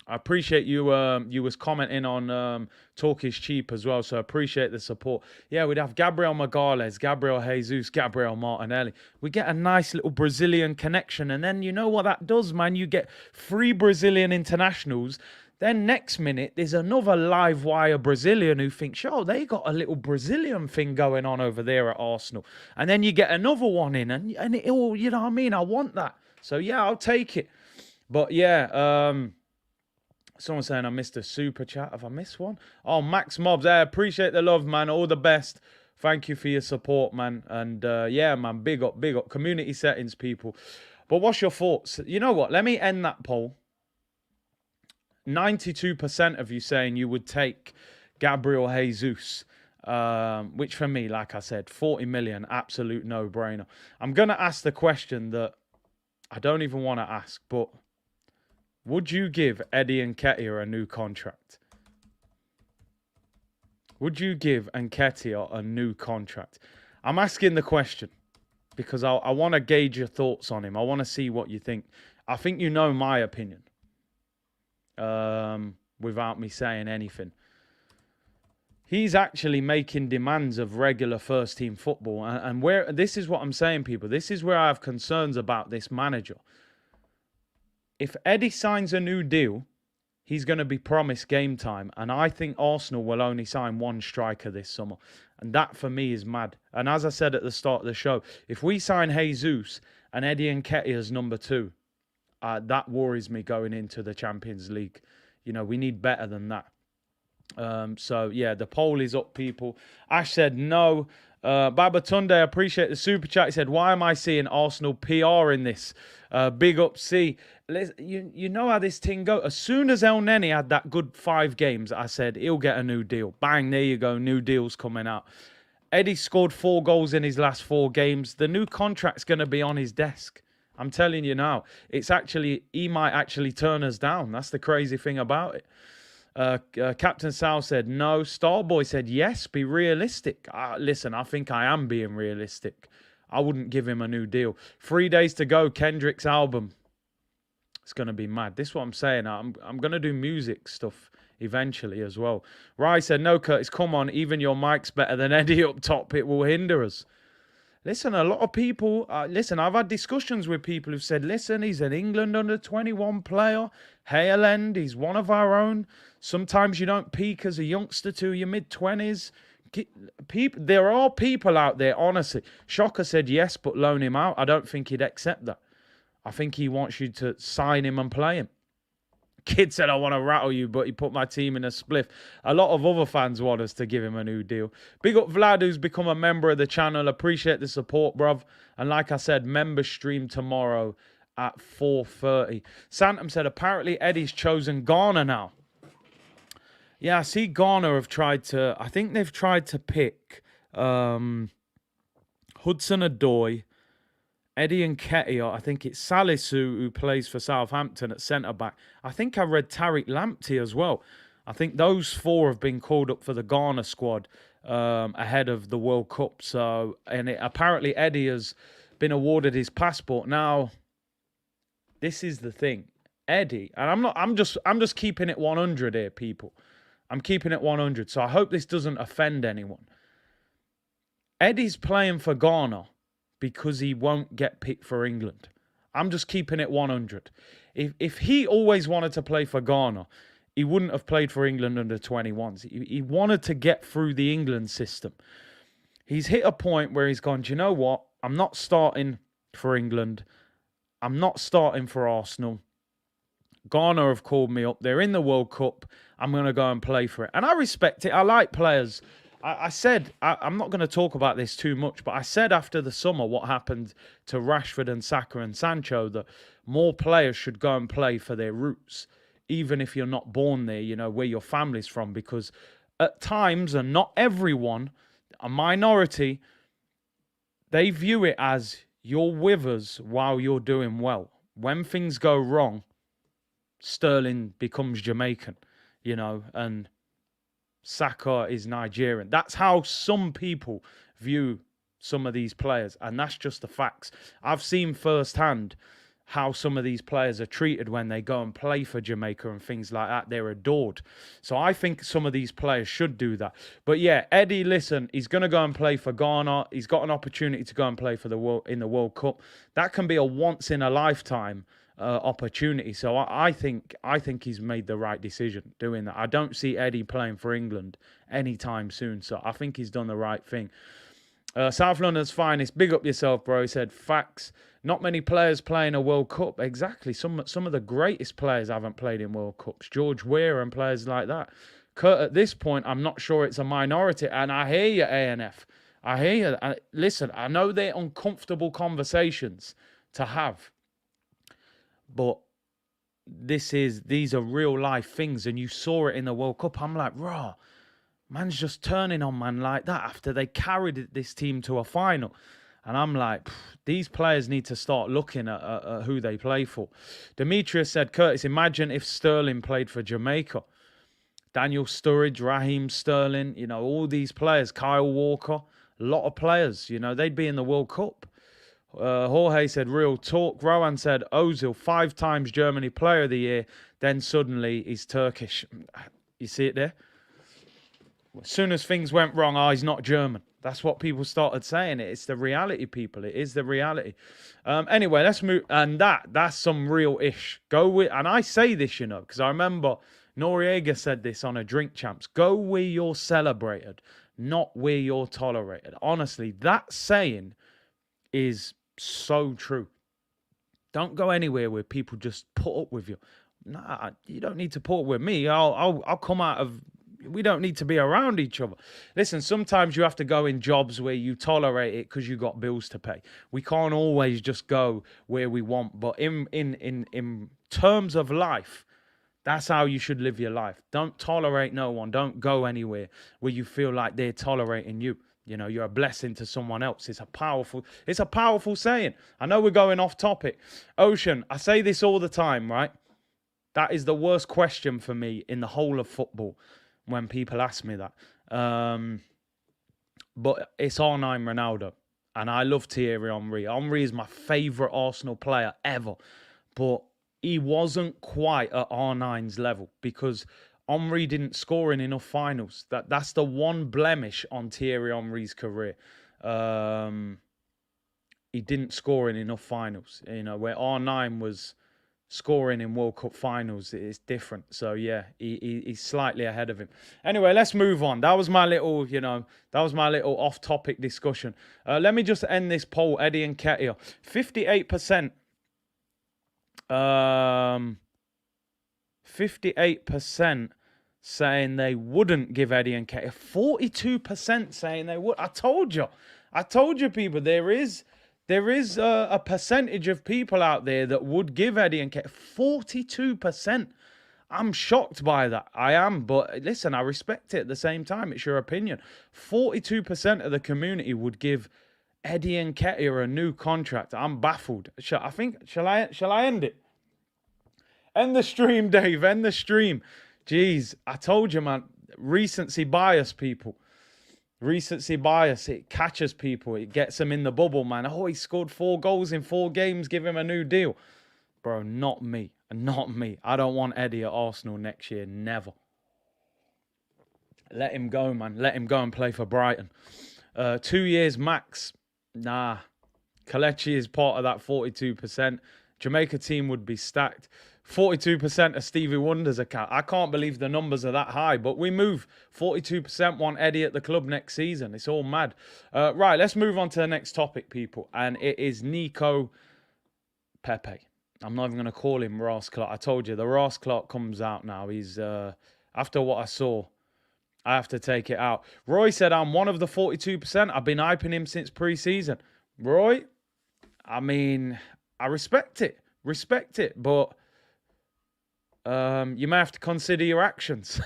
I appreciate you. You was commenting on Talk is Cheap as well, so I appreciate the support. Yeah, we'd have Gabriel Magalhães, Gabriel Jesus, Gabriel Martinelli. We get a nice little Brazilian connection, and then you know what that does, man? You get 3 Brazilian internationals. Then next minute, there's another live wire Brazilian who thinks, oh, they got a little Brazilian thing going on over there at Arsenal. And then you get another one in, and it all, you know what I mean? I want that. So, yeah, I'll take it. But, yeah, someone saying I missed a super chat. Have I missed one? Oh, Max Mobs. I appreciate the love, man. All the best. Thank you for your support, man. And, yeah, man, big up, big up. Community settings, people. But what's your thoughts? You know what? Let me end that poll. 92% of you saying you would take Gabriel Jesus, which for me, like I said, 40 million, absolute no-brainer. I'm going to ask the question that I don't even want to ask, but would you give Eddie Nketiah a new contract? Would you give Nketiah a new contract? I'm asking the question because I want to gauge your thoughts on him. I want to see what you think. I think you know my opinion. Without me saying anything. He's actually making demands of regular first team football. And where this is what I'm saying, people. This is where I have concerns about this manager. If Eddie signs a new deal, he's going to be promised game time. And I think Arsenal will only sign one striker this summer. And that for me is mad. And as I said at the start of the show, if we sign Jesus and Eddie Nketiah as number 2, that worries me going into the Champions League. You know, we need better than that. So, yeah, the poll is up, people. Ash said no. Babatunde, I appreciate the super chat. He said, why am I seeing Arsenal PR in this? Big up, C. You know how this thing goes. As soon as El Neni had that good 5 games, I said, he'll get a new deal. Bang, there you go. New deals coming out. Eddie scored 4 goals in his last 4 games. The new contract's going to be on his desk. I'm telling you now, he might actually turn us down. That's the crazy thing about it. Captain Sal said no. Starboy said yes, be realistic. Listen, I think I am being realistic. I wouldn't give him a new deal. 3 days to go, Kendrick's album. It's going to be mad. This is what I'm saying. I'm going to do music stuff eventually as well. Rai said, no, Curtis, come on. Even your mic's better than Eddie up top. It will hinder us. Listen, a lot of people, I've had discussions with people who've said, listen, he's an England under-21 player. Haaland, he's one of our own. Sometimes you don't peak as a youngster to your mid-20s. There are people out there, honestly. Shocker said yes, but loan him out. I don't think he'd accept that. I think he wants you to sign him and play him. Kid said, I want to rattle you, but he put my team in a spliff. A lot of other fans want us to give him a new deal. Big up Vlad, who's become a member of the channel. Appreciate the support, bruv. And like I said, member stream tomorrow at 4:30. Santam said, apparently Eddie's chosen Ghana now. Yeah, I see Ghana have tried to... I think they've tried to pick Hudson-Odoi, Eddie Nketiah, I think it's Salisu who plays for Southampton at centre-back. I think I read Tariq Lamptey as well. I think those 4 have been called up for the Ghana squad ahead of the World Cup. So, apparently Eddie has been awarded his passport. Now, this is the thing. Eddie, and I'm just keeping it 100 here, people. I'm keeping it 100. So I hope this doesn't offend anyone. Eddie's playing for Ghana because he won't get picked for England. I'm just keeping it 100. If he always wanted to play for Ghana, he wouldn't have played for England under 21s. He wanted to get through the England system. He's hit a point where he's gone, do you know what? I'm not starting for England. I'm not starting for Arsenal. Ghana have called me up. They're in the World Cup. I'm going to go and play for it. And I respect it. I like players. I said, I'm not going to talk about this too much, but I said after the summer what happened to Rashford and Saka and Sancho, that more players should go and play for their roots, even if you're not born there, you know, where your family's from. Because at times, and not everyone, a minority, they view it as you're with us while you're doing well. When things go wrong, Sterling becomes Jamaican, you know, and Saka is Nigerian. That's how some people view some of these players, and that's just the facts. I've seen firsthand how some of these players are treated when they go and play for Jamaica and things like that. They're adored. So I think some of these players should do that. But yeah, Eddie, listen, he's going to go and play for Ghana. He's got an opportunity to go and play for the World Cup. That can be a once in a lifetime opportunity. So I think he's made the right decision doing that. I don't see Eddie playing for England anytime soon. So I think he's done the right thing. South London's finest. Big up yourself, bro. He said, facts. Not many players playing a World Cup. Exactly. Some of the greatest players haven't played in World Cups. George Weah and players like that. Kurt, at this point, I'm not sure it's a minority. And I hear you, ANF. I hear you. Listen, I know they're uncomfortable conversations to have. But these are real life things. And you saw it in the World Cup. I'm like, raw. Man's just turning on man like that after they carried this team to a final. And I'm like, these players need to start looking at who they play for. Demetrius said, Curtis, imagine if Sterling played for Jamaica. Daniel Sturridge, Raheem Sterling, all these players, Kyle Walker, a lot of players, they'd be in the World Cup. Jorge said, real talk. Rowan said, Ozil, 5 times Germany Player of the Year. Then suddenly he's Turkish. You see it there? As soon as things went wrong, he's not German. That's what people started saying. It's the reality, people. It is the reality. Anyway, let's move. And that's some real ish. Go with, and I say this, because I remember Noriega said this on a Drink Champs. Go where you're celebrated, not where you're tolerated. Honestly, that saying is so true. Don't go anywhere where people just put up with you. Nah, you don't need to put up with me. I'll come out of. We don't need to be around each other. Listen, sometimes you have to go in jobs where you tolerate it because you got bills to pay. We can't always just go where we want. But in terms of life, that's how you should live your life. Don't tolerate no one. Don't go anywhere where you feel like they're tolerating you. You're a blessing to someone else. It's a powerful saying. I know we're going off topic. Ocean, I say this all the time, right? That is the worst question for me in the whole of football when people ask me that. But it's R9 Ronaldo. And I love Thierry Henry. Henry is my favourite Arsenal player ever. But he wasn't quite at R9's level because Henry didn't score in enough finals. That's the one blemish on Thierry Henry's career. He didn't score in enough finals. Where R9 was scoring in World Cup finals is different. So yeah, he's slightly ahead of him. Anyway, let's move on. That was my little, off-topic discussion. Let me just end this poll. Eddie and Nketiah, 58%. 58% saying they wouldn't give Eddie and Nketiah. 42% saying they would. I told you, people. There is a percentage of people out there that would give Eddie and Nketiah. 42%. I'm shocked by that. I am. But listen, I respect it at the same time. It's your opinion. 42% of the community would give Eddie and Nketiah a new contract. I'm baffled. Shall I end it? End the stream, Dave. End the stream. Jeez, I told you, man. Recency bias, people. Recency bias, it catches people. It gets them in the bubble, man. Oh, he scored 4 goals in 4 games. Give him a new deal. Bro, not me. Not me. I don't want Eddie at Arsenal next year. Never. Let him go, man. Let him go and play for Brighton. 2 years max. Nah. Kelechi is part of that 42%. Jamaica team would be stacked. 42% of Stevie Wonder's account. I can't believe the numbers are that high, but we move. 42% want Eddie at the club next season. It's all mad. Right, let's move on to the next topic, people. And it is Nico Pepe. I'm not even going to call him Ross Clark. I told you, the Ross Clark comes out now. He's, after what I saw, I have to take it out. Roy said, I'm one of the 42%. I've been hyping him since pre-season. Roy, I mean, I respect it. But you may have to consider your actions.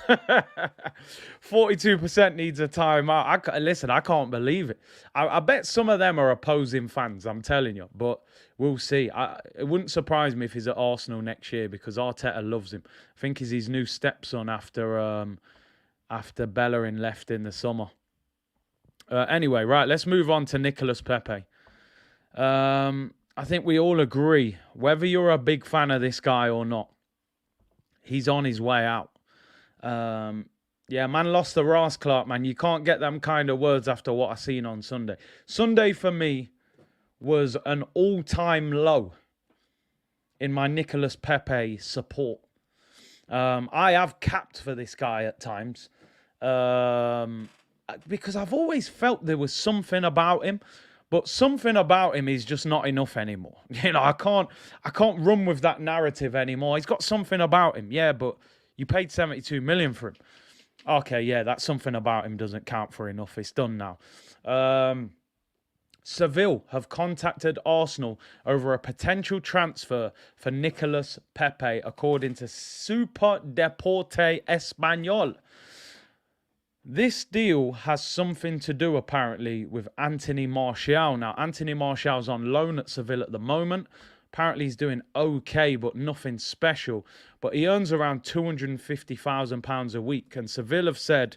42% needs a timeout. Listen, I can't believe it. I bet some of them are opposing fans, I'm telling you. But we'll see. It wouldn't surprise me if he's at Arsenal next year because Arteta loves him. I think he's his new stepson after Bellerin left in the summer. Anyway, right, let's move on to Nicolas Pepe. I think we all agree, whether you're a big fan of this guy or not, he's on his way out. Yeah, man lost the Ross Clark, man. You can't get them kind of words after what I seen on Sunday. Sunday, for me, was an all-time low. in my Nicolas Pepe support. I have capped for this guy at times because I've always felt there was something about him, but something about him is just not enough anymore. You know, I can't run with that narrative anymore. He's got something about him, yeah, but you paid 72 million for him. Okay, yeah, that something about him doesn't count for enough. It's done now. Seville have contacted Arsenal over a potential transfer for Nicolas Pepe, according to Super Deporte Español. This deal has something to do, apparently, with Anthony Martial. Now, Anthony Martial's on loan at Seville at the moment. Apparently, he's doing okay, but nothing special. But he earns around £250,000 a week. And Seville have said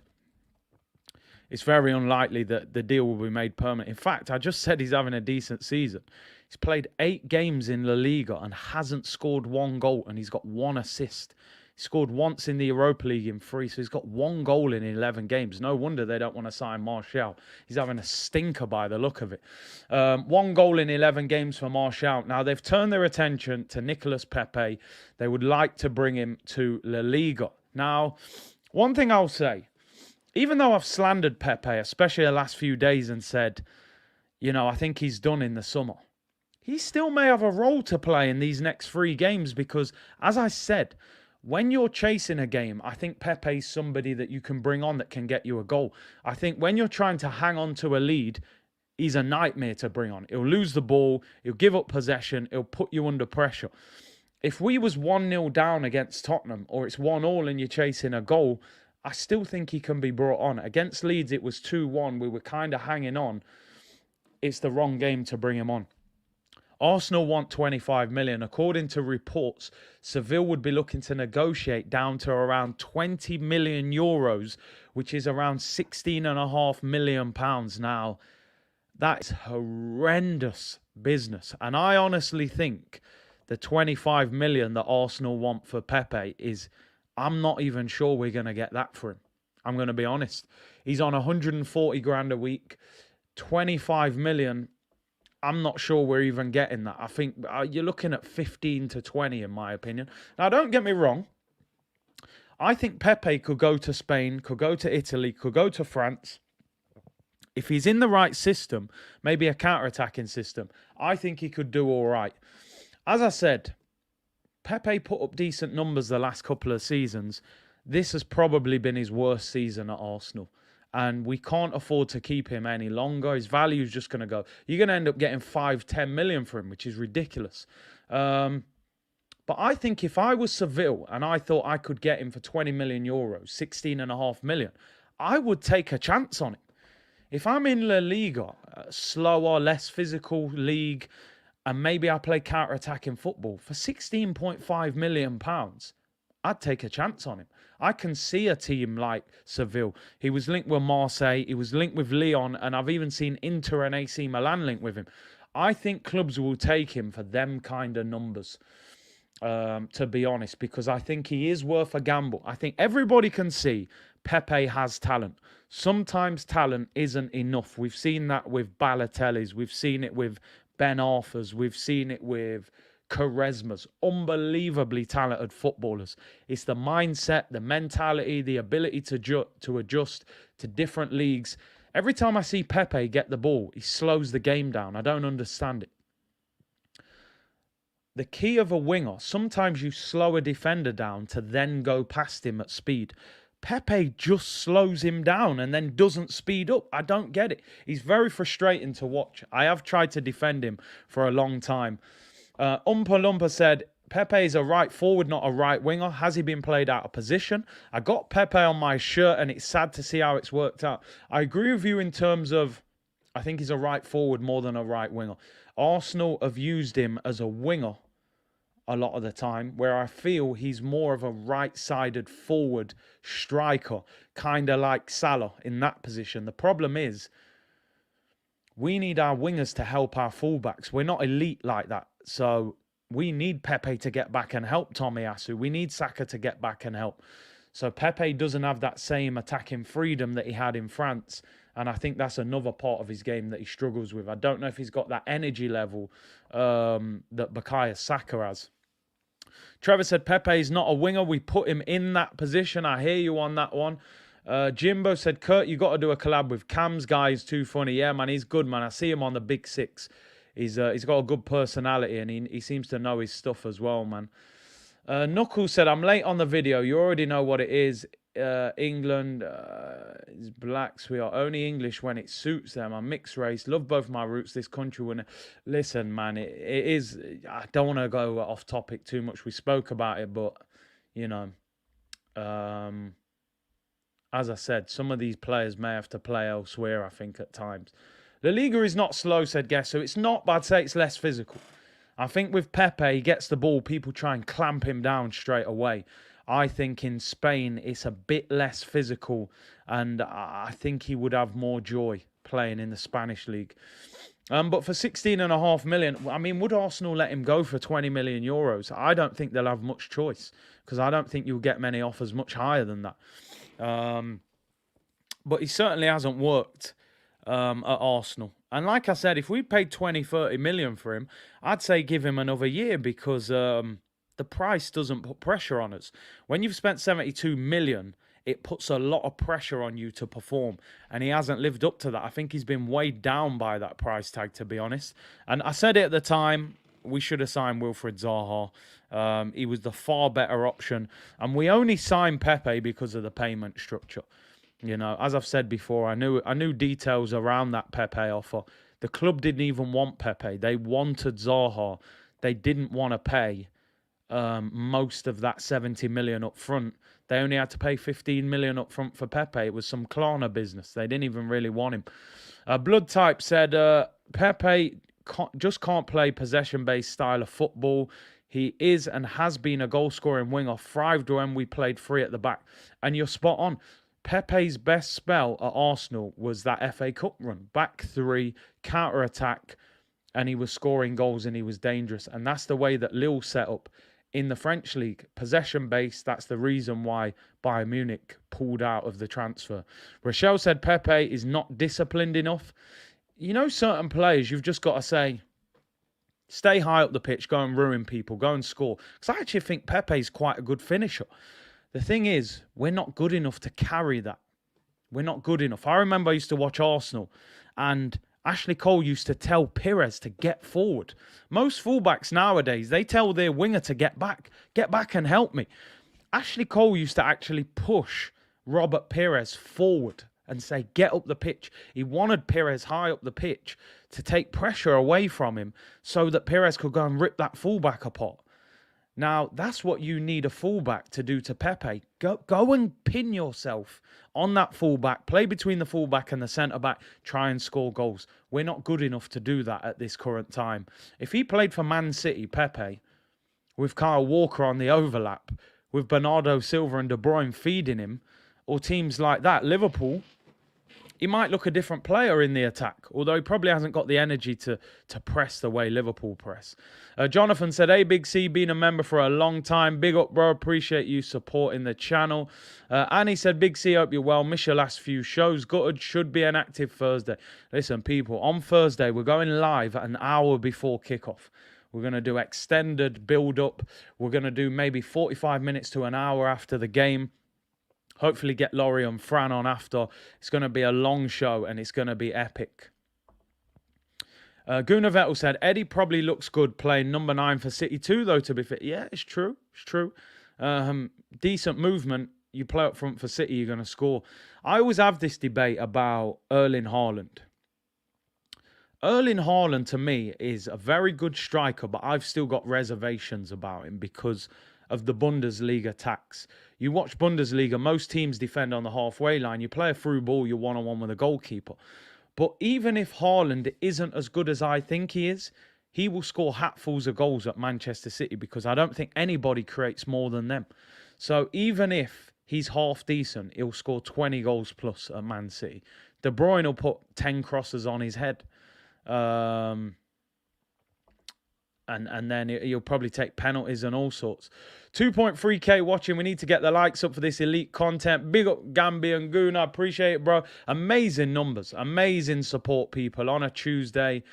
it's very unlikely that the deal will be made permanent. In fact, I just said he's having a decent season. He's played 8 games in La Liga and hasn't scored 1 goal, and he's got 1 assist. He scored once in the Europa League in 3, so he's got 1 goal in 11 games. No wonder they don't want to sign Martial. He's having a stinker by the look of it. 1 goal in 11 games for Martial. Now, they've turned their attention to Nicolas Pepe. They would like to bring him to La Liga. Now, one thing I'll say, even though I've slandered Pepe, especially the last few days, and said, you know, I think he's done in the summer, he still may have a role to play in these next 3 games because, as I said, when you're chasing a game, I think Pepe's somebody that you can bring on that can get you a goal. I think when you're trying to hang on to a lead, he's a nightmare to bring on. He'll lose the ball, he'll give up possession, he'll put you under pressure. If we was 1-0 down against Tottenham, or it's 1-1 and you're chasing a goal, I still think he can be brought on. Against Leeds, it was 2-1. We were kind of hanging on. It's the wrong game to bring him on. Arsenal want 25 million. According to reports, Seville would be looking to negotiate down to around 20 million euros, which is around 16.5 million pounds. Now, that is horrendous business. And I honestly think the 25 million that Arsenal want for Pepe is, I'm not even sure we're going to get that for him. I'm going to be honest. He's on 140 grand a week. 25 million, I'm not sure we're even getting that. I think you're looking at 15 to 20 in my opinion. Now, don't get me wrong. I think Pepe could go to Spain, could go to Italy, could go to France. If he's in the right system, maybe a counter-attacking system, I think he could do all right. As I said, Pepe put up decent numbers the last couple of seasons. This has probably been his worst season at Arsenal. And we can't afford to keep him any longer. His value is just going to go. You're going to end up getting 5-10 million for him, which is ridiculous. But I think if I was Seville and I thought I could get him for 20 million euros, 16.5 million, I would take a chance on him. If I'm in La Liga, a slower, less physical league, and maybe I play counter-attacking football, for 16.5 million pounds, I'd take a chance on him. I can see a team like Seville. He was linked with Marseille. He was linked with Lyon. And I've even seen Inter and AC Milan linked with him. I think clubs will take him for them kind of numbers, to be honest, because I think he is worth a gamble. I think everybody can see Pepe has talent. Sometimes talent isn't enough. We've seen that with Balotelli's. We've seen it with Ben Arthur's. We've seen it with Quaresma's. Unbelievably talented footballers. It's the mindset, the mentality, the ability to adjust to different leagues. Every time I see Pepe get the ball, he slows the game down. I don't understand it. The key of a winger, sometimes you slow a defender down to then go past him at speed. Pepe just slows him down and then doesn't speed up. I don't get it. He's very frustrating to watch. I have tried to defend him for a long time. Umpa Lumpa said, Pepe is a right forward, not a right winger. Has he been played out of position? I got Pepe on my shirt and it's sad to see how it's worked out. I agree with you in terms of, I think he's a right forward more than a right winger. Arsenal have used him as a winger a lot of the time, where I feel he's more of a right-sided forward striker, kind of like Salah in that position. The problem is, we need our wingers to help our fullbacks. We're not elite like that. So we need Pepe to get back and help Tomiyasu. We need Saka to get back and help. So Pepe doesn't have that same attacking freedom that he had in France. And I think that's another part of his game that he struggles with. I don't know if he's got that energy level that Bukayo Saka has. Trevor said Pepe is not a winger. We put him in that position. I hear you on that one. Jimbo said, Kurt, you got to do a collab with Cam's guy. He's too funny. Yeah, man, he's good, man. I see him on the Big Six. He's got a good personality, and he seems to know his stuff as well, man. Knuckles said, I'm late on the video. You already know what it is. England is blacks. We are only English when it suits them. I'm mixed race. Love both my roots. This country when listen, man, it is. I don't want to go off topic too much. We spoke about it, but you know, as I said, some of these players may have to play elsewhere, I think, at times. La Liga is not slow, said Guess, so it's not, but I'd say it's less physical. I think with Pepe, he gets the ball, people try and clamp him down straight away. I think in Spain, it's a bit less physical, and I think he would have more joy playing in the Spanish league. But for 16.5 million, I mean, would Arsenal let him go for 20 million euros? I don't think they'll have much choice, because I don't think you'll get many offers much higher than that. But he certainly hasn't worked at Arsenal. And like I said, if we paid 20, 30 million for him, I'd say give him another year, because the price doesn't put pressure on us. When you've spent 72 million, it puts a lot of pressure on you to perform. And he hasn't lived up to that. I think he's been weighed down by that price tag, to be honest. And I said it at the time, we should have signed Wilfried Zaha. He was the far better option. And we only signed Pepe because of the payment structure. You know, as I've said before, I knew details around that Pepe offer. The club didn't even want Pepe. They wanted Zaha. They didn't want to pay most of that 70 million up front. They only had to pay 15 million up front for Pepe. It was some Klarna business. They didn't even really want him. Blood Type said, Pepe just can't play possession-based style of football. He is and has been a goal-scoring winger, thrived when we played free at the back. And you're spot on. Pepe's best spell at Arsenal was that FA Cup run. Back three, counter-attack, and he was scoring goals and he was dangerous. And that's the way that Lille set up in the French league. Possession-based, that's the reason why Bayern Munich pulled out of the transfer. Rochelle said Pepe is not disciplined enough. You know, certain players, you've just got to say, stay high up the pitch, go and ruin people, go and score. Because I actually think Pepe's quite a good finisher. The thing is, we're not good enough to carry that. We're not good enough. I remember I used to watch Arsenal, and Ashley Cole used to tell Pires to get forward. Most fullbacks nowadays, they tell their winger to get back and help me. Ashley Cole used to actually push Robert Pires forward and say, get up the pitch. He wanted Pires high up the pitch to take pressure away from him so that Pires could go and rip that fullback apart. Now, that's what you need a fullback to do to Pepe. Go and pin yourself on that fullback. Play between the fullback and the centre-back. Try and score goals. We're not good enough to do that at this current time. If he played for Man City, Pepe, with Kyle Walker on the overlap, with Bernardo Silva and De Bruyne feeding him, or teams like that, Liverpool, he might look a different player in the attack, although he probably hasn't got the energy to press the way Liverpool press. Jonathan said, hey, Big C, been a member for a long time. Big up, bro. Appreciate you supporting the channel. Annie said, Big C, hope you're well. Miss your last few shows. Gutted, should be an active Thursday. Listen, people, on Thursday, we're going live an hour before kickoff. We're going to do extended build-up. We're going to do maybe 45 minutes to an hour after the game. Hopefully get Laurie and Fran on after. It's going to be a long show and it's going to be epic. Gunnar Vettel said, Eddie probably looks good playing number 9 for City too, though, to be fit. Yeah, it's true. It's true. Decent movement. You play up front for City, you're going to score. I always have this debate about Erling Haaland. Erling Haaland, to me, is a very good striker, but I've still got reservations about him because of the Bundesliga tax. You watch Bundesliga, most teams defend on the halfway line. You play a through ball, you're one-on-one with a goalkeeper. But even if Haaland isn't as good as I think he is, he will score hatfuls of goals at Manchester City because I don't think anybody creates more than them. So even if he's half decent, he'll score 20 goals plus at Man City. De Bruyne will put 10 crosses on his head. And then he'll probably take penalties and all sorts. 2.3k watching. We need to get the likes up for this elite content. Big up Gambi and Guna. Appreciate it, bro. Amazing numbers. Amazing support, people, on a Tuesday.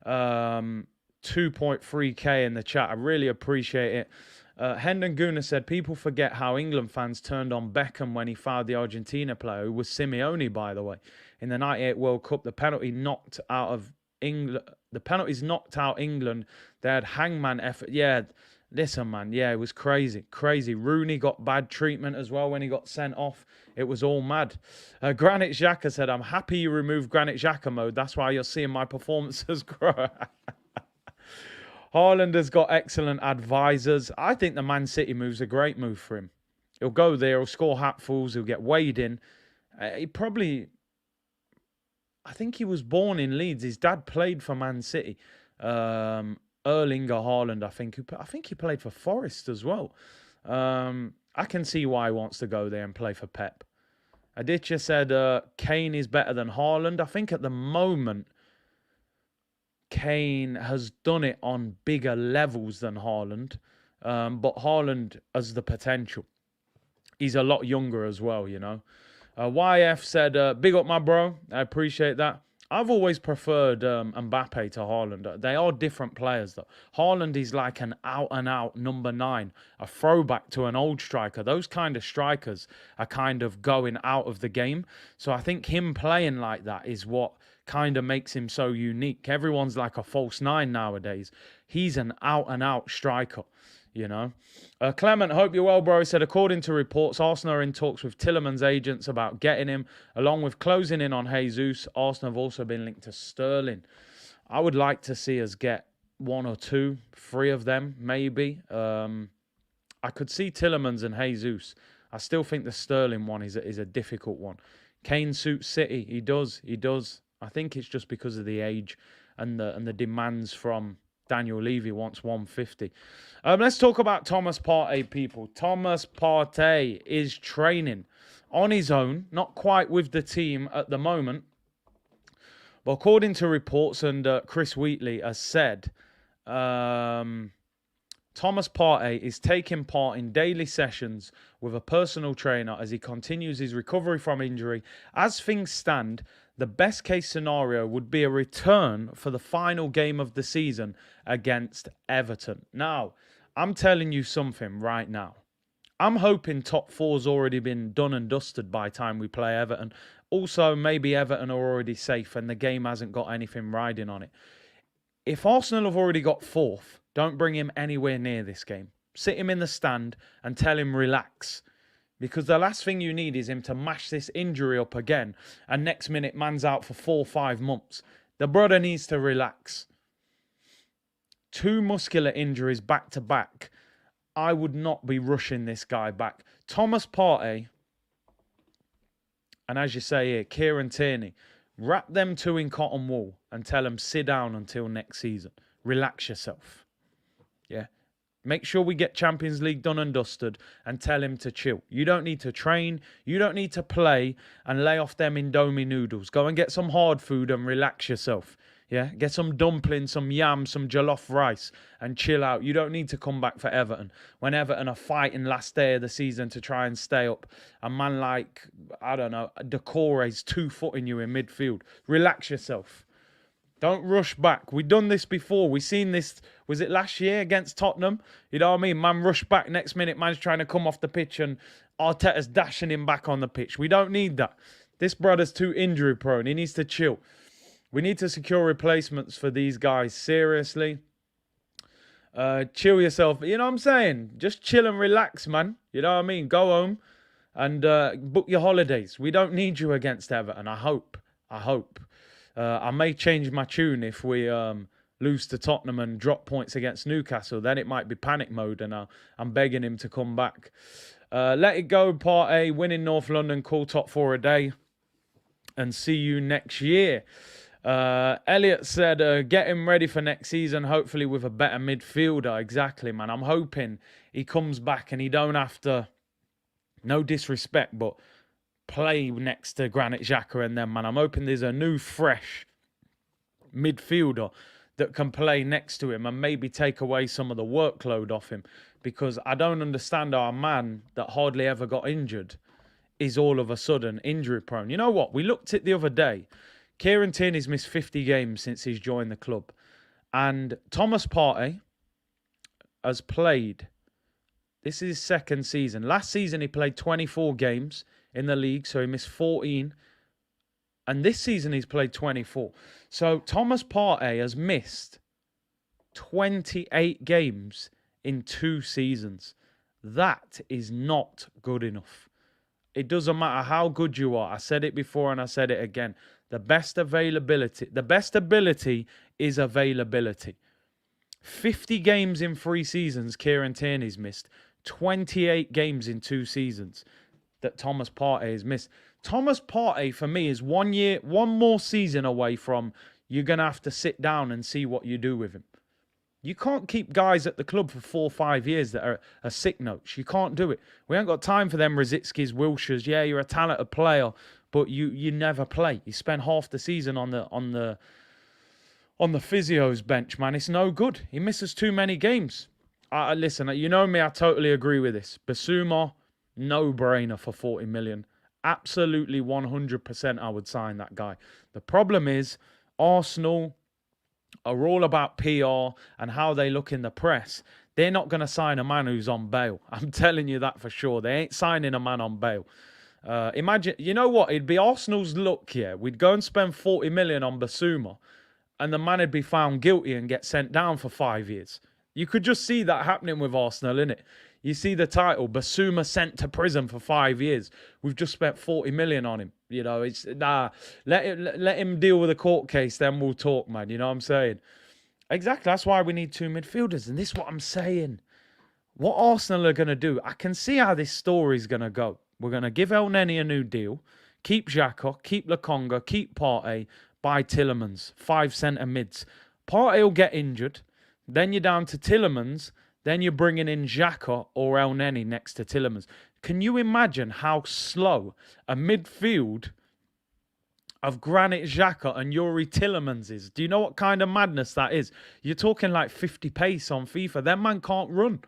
2.3k in the chat. I really appreciate it. Hendon Guna said, people forget how England fans turned on Beckham when he fouled the Argentina player, who was Simeone, by the way. In the 98 World Cup, the penalty knocked out of England. The penalties knocked out England. They had hangman effort. Yeah, listen, man. Yeah, it was crazy. Crazy. Rooney got bad treatment as well when he got sent off. It was all mad. Granit Xhaka said, I'm happy you removed Granit Xhaka mode. That's why you're seeing my performances grow. Haaland has got excellent advisors. I think the Man City move's a great move for him. He'll go there, he'll score hatfuls, he'll get weighed in. I think he was born in Leeds. His dad played for Man City. Erlinger Haaland, I think he played for Forest as well. I can see why he wants to go there and play for Pep. Aditya said Kane is better than Haaland. I think at the moment, Kane has done it on bigger levels than Haaland. But Haaland has the potential. He's a lot younger as well, you know. YF said, big up my bro. I appreciate that. I've always preferred Mbappe to Haaland. They are different players, though. Haaland is like an out-and-out number 9, a throwback to an old striker. Those kind of strikers are kind of going out of the game. So I think him playing like that is what kind of makes him so unique. Everyone's like a false 9 nowadays. He's an out-and-out striker, you know. Clement, hope you're well, bro. He said, according to reports, Arsenal are in talks with Tielemans' agents about getting him, along with closing in on Jesus. Arsenal have also been linked to Sterling. I would like to see us get 1 or 2, 3 of them, maybe. I could see Tielemans and Jesus. I still think the Sterling one is a difficult one. Kane suits City. He does. I think it's just because of the age and the demands from Daniel Levy wants 150. Let's talk about Thomas Partey, people. Thomas Partey is training on his own, not quite with the team at the moment. But according to reports, and Chris Wheatley has said, Thomas Partey is taking part in daily sessions with a personal trainer as he continues his recovery from injury. As things stand, the best case scenario would be a return for the final game of the season against Everton. Now, I'm telling you something right now. I'm hoping top 4's already been done and dusted by the time we play Everton. Also, maybe Everton are already safe and the game hasn't got anything riding on it. If Arsenal have already got 4th, don't bring him anywhere near this game. Sit him in the stand and tell him relax. Because the last thing you need is him to mash this injury up again and next minute man's out for 4 or 5 months. The brother needs to relax. 2 muscular injuries back to back. I would not be rushing this guy back. Thomas Partey, and as you say here, Kieran Tierney, wrap them 2 in cotton wool and tell them sit down until next season. Relax yourself. Yeah. Make sure we get Champions League done and dusted and tell him to chill. You don't need to train. You don't need to play and lay off them Indomie noodles. Go and get some hard food and relax yourself. Yeah, get some dumplings, some yam, some jollof rice and chill out. You don't need to come back for Everton. When Everton are fighting last day of the season to try and stay up. A man like, I don't know, Decore's 2-footing you in midfield. Relax yourself. Don't rush back. We've done this before. We've seen this, was it last year against Tottenham? You know what I mean? Man rushed back. Next minute, man's trying to come off the pitch and Arteta's dashing him back on the pitch. We don't need that. This brother's too injury prone. He needs to chill. We need to secure replacements for these guys. Seriously. Chill yourself. You know what I'm saying? Just chill and relax, man. You know what I mean? Go home and book your holidays. We don't need you against Everton. I hope. I may change my tune if we lose to Tottenham and drop points against Newcastle. Then it might be panic mode and I'm begging him to come back. Let it go, Partey. Winning North London. Call top 4 a day. And see you next year. Elliot said, get him ready for next season, hopefully with a better midfielder. Exactly, man. I'm hoping he comes back and he don't have to, no disrespect, but play next to Granit Xhaka and them, man. I'm hoping there's a new, fresh midfielder that can play next to him and maybe take away some of the workload off him. Because I don't understand our man that hardly ever got injured is all of a sudden injury prone. You know what? We looked at the other day. Kieran Tierney's missed 50 games since he's joined the club. And Thomas Partey has played This is his second season. Last season, he played 24 games in the league, so he missed 14. And this season, he's played 24. So Thomas Partey has missed 28 games in 2 seasons. That is not good enough. It doesn't matter how good you are. I said it before and I said it again. The best ability is availability. 50 games in 3 seasons, Kieran Tierney's missed. 28 games in 2 seasons that Thomas Partey has missed. Thomas Partey, for me, is 1 year, one more season away from you're going to have to sit down and see what you do with him. You can't keep guys at the club for 4 or 5 years that are sick notes. You can't do it. We ain't got time for them Rosicki's, Wilshire's. Yeah, you're a talented player, but you never play. You spend half the season on the physio's bench, man. It's no good. He misses too many games. Listen, you know me, I totally agree with this. Basuma, no-brainer for 40 million. Absolutely 100% I would sign that guy. The problem is Arsenal are all about PR and how they look in the press. They're not going to sign a man who's on bail. I'm telling you that for sure. They ain't signing a man on bail. Imagine, you know what? It'd be Arsenal's luck, yeah. We'd go and spend 40 million on Basuma and the man would be found guilty and get sent down for 5 years. You could just see that happening with Arsenal, innit? You see the title, Basuma sent to prison for 5 years. We've just spent 40 million on him. You know, it's let him deal with a court case, then we'll talk, man. You know what I'm saying? Exactly. That's why we need 2 midfielders. And this is what I'm saying. What Arsenal are going to do, I can see how this story's going to go. We're going to give El Neni a new deal, keep Xhaka, keep Lokonga, keep Partey, buy Tielemans, 5 centre mids. Partey will get injured. Then you're down to Tielemans. Then you're bringing in Xhaka or El Neni next to Tielemans. Can you imagine how slow a midfield of Granit Xhaka and Yuri Tielemans is? Do you know what kind of madness that is? You're talking like 50 pace on FIFA. That man can't run.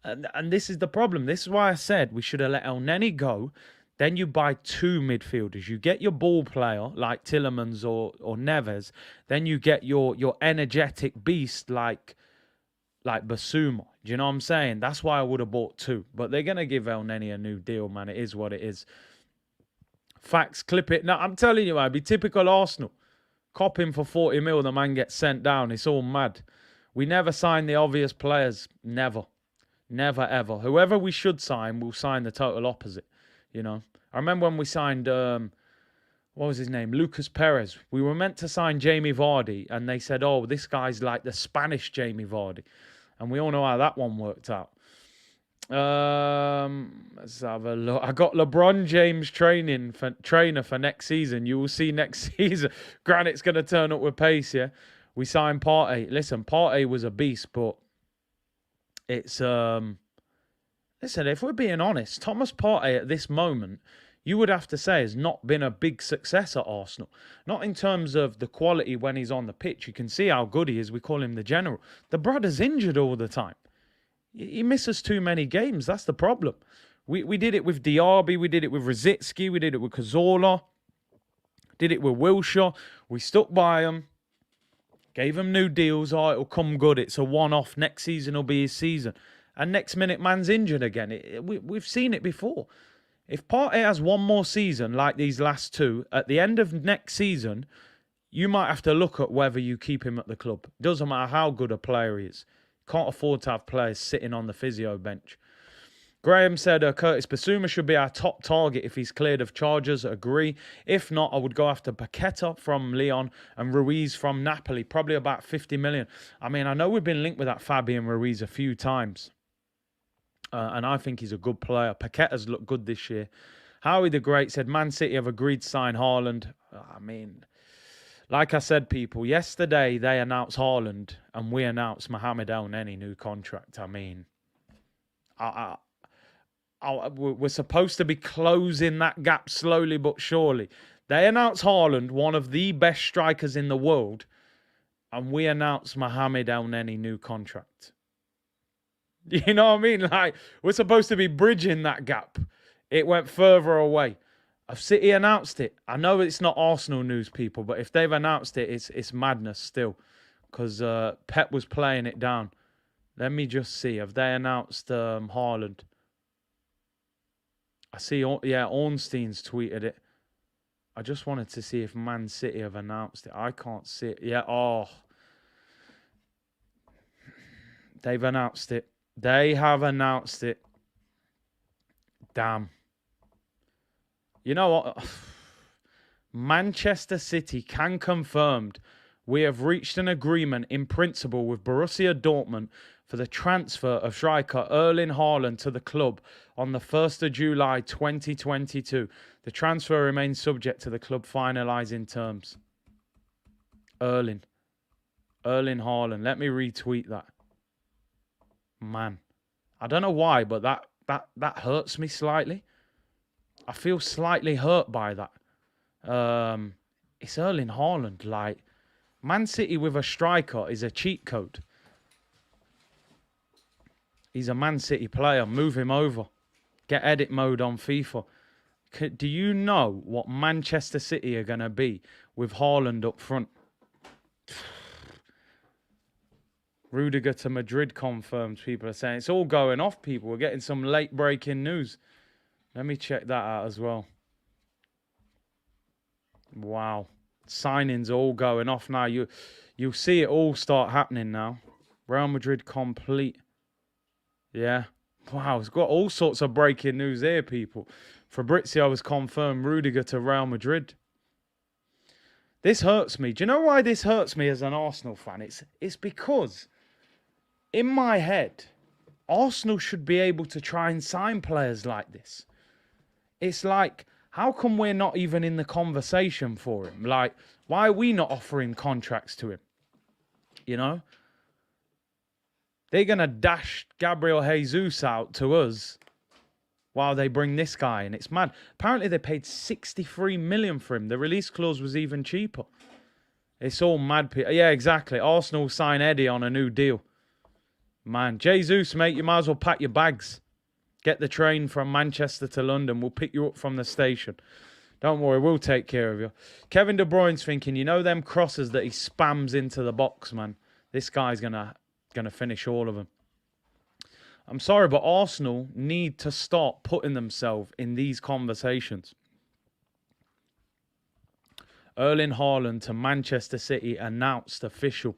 And this is the problem. This is why I said we should have let El Neni go. Then you buy 2 midfielders. You get your ball player like Tielemans or Neves. Then you get your energetic beast like Basuma. Do you know what I'm saying? That's why I would have bought 2. But they're going to give El Neni a new deal, man. It is what it is. Facts, clip it. Now, I'm telling you, it'd be typical Arsenal. Cop him for 40 mil, the man gets sent down. It's all mad. We never sign the obvious players. Never. Never, ever. Whoever we should sign, we'll sign the total opposite. You know? I remember when we signed, what was his name? Lucas Perez. We were meant to sign Jamie Vardy, and they said, oh, this guy's like the Spanish Jamie Vardy. And we all know how that one worked out. Let's have a look. I got LeBron James trainer for next season. You will see next season. Granite's going to turn up with pace, yeah? We signed Partey. Listen, Partey was a beast, but it's... Listen, if we're being honest, Thomas Partey at this moment, you would have to say, has not been a big success at Arsenal. Not in terms of the quality when he's on the pitch. You can see how good he is. We call him the general. The brother's injured all the time. He misses too many games. That's the problem. We did it with Diaby. We did it with Rosicki. We did it with Cazorla. Did it with Wilshere. We stuck by him. Gave him new deals. Oh, it'll come good. It's a one-off. Next season will be his season. And next minute, man's injured again. We've seen it before. If Partey has one more season like these last 2, at the end of next season, you might have to look at whether you keep him at the club. Doesn't matter how good a player he is. Can't afford to have players sitting on the physio bench. Graham said Curtis Basuma should be our top target if he's cleared of charges. Agree. If not, I would go after Paqueta from Lyon and Ruiz from Napoli. Probably about 50 million. I mean, I know we've been linked with that Fabian Ruiz a few times. And I think he's a good player. Paqueta's looked good this year. Howie the Great said, Man City have agreed to sign Haaland. I mean, like I said, people, yesterday they announced Haaland and we announced Mohamed El Neni new contract. I mean, we're supposed to be closing that gap slowly but surely. They announced Haaland, one of the best strikers in the world, and we announced Mohamed El Neni new contract. You know what I mean? Like, we're supposed to be bridging that gap. It went further away. If City announced it, I know it's not Arsenal news, people, but if they've announced it, it's madness still. Because Pep was playing it down. Let me just see. Have they announced Haaland? I see, yeah, Ornstein's tweeted it. I just wanted to see if Man City have announced it. I can't see it. Yeah, oh. They've announced it. They have announced it. Damn. You know what? Manchester City can confirmed we have reached an agreement in principle with Borussia Dortmund for the transfer of striker Erling Haaland to the club on the 1st of July 2022. The transfer remains subject to the club finalising terms. Erling Haaland. Let me retweet that. Man, I don't know why, but that hurts me slightly. I feel slightly hurt by that. It's Erling Haaland. Like, Man City with a striker is a cheat code. He's a Man City player. Move him over. Get edit mode on FIFA. Do you know what Manchester City are going to be with Haaland up front? Rudiger to Madrid confirmed. People are saying it's all going off, people. We're getting some late breaking news. Let me check that out as well. Wow. Signings all going off now. You'll see it all start happening now. Real Madrid complete. Yeah. Wow, it's got all sorts of breaking news here, people. Fabrizio has confirmed Rudiger to Real Madrid. This hurts me. Do you know why this hurts me as an Arsenal fan? It's because in my head, Arsenal should be able to try and sign players like this. It's like, how come we're not even in the conversation for him? Like, why are we not offering contracts to him? You know? They're going to dash Gabriel Jesus out to us while they bring this guy in. It's mad. Apparently they paid 63 million for him. The release clause was even cheaper. It's all mad. Yeah, exactly. Arsenal sign Eddie on a new deal. Man, Jesus, mate, you might as well pack your bags. Get the train from Manchester to London. We'll pick you up from the station. Don't worry, we'll take care of you. Kevin De Bruyne's thinking, you know them crosses that he spams into the box, man? This guy's gonna finish all of them. I'm sorry, but Arsenal need to start putting themselves in these conversations. Erling Haaland to Manchester City announced official.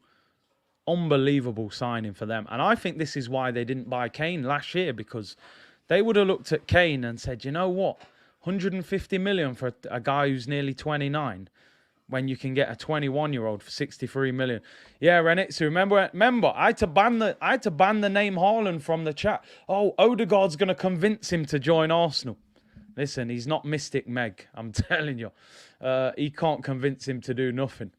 Unbelievable signing for them. And I think this is why they didn't buy Kane last year, because they would have looked at Kane and said, you know what? 150 million for a guy who's nearly 29 when you can get a 21-year-old for 63 million. Yeah, Renitsu, remember, I had to ban the name Haaland from the chat. Oh, Odegaard's going to convince him to join Arsenal. Listen, he's not Mystic Meg, I'm telling you. He can't convince him to do nothing.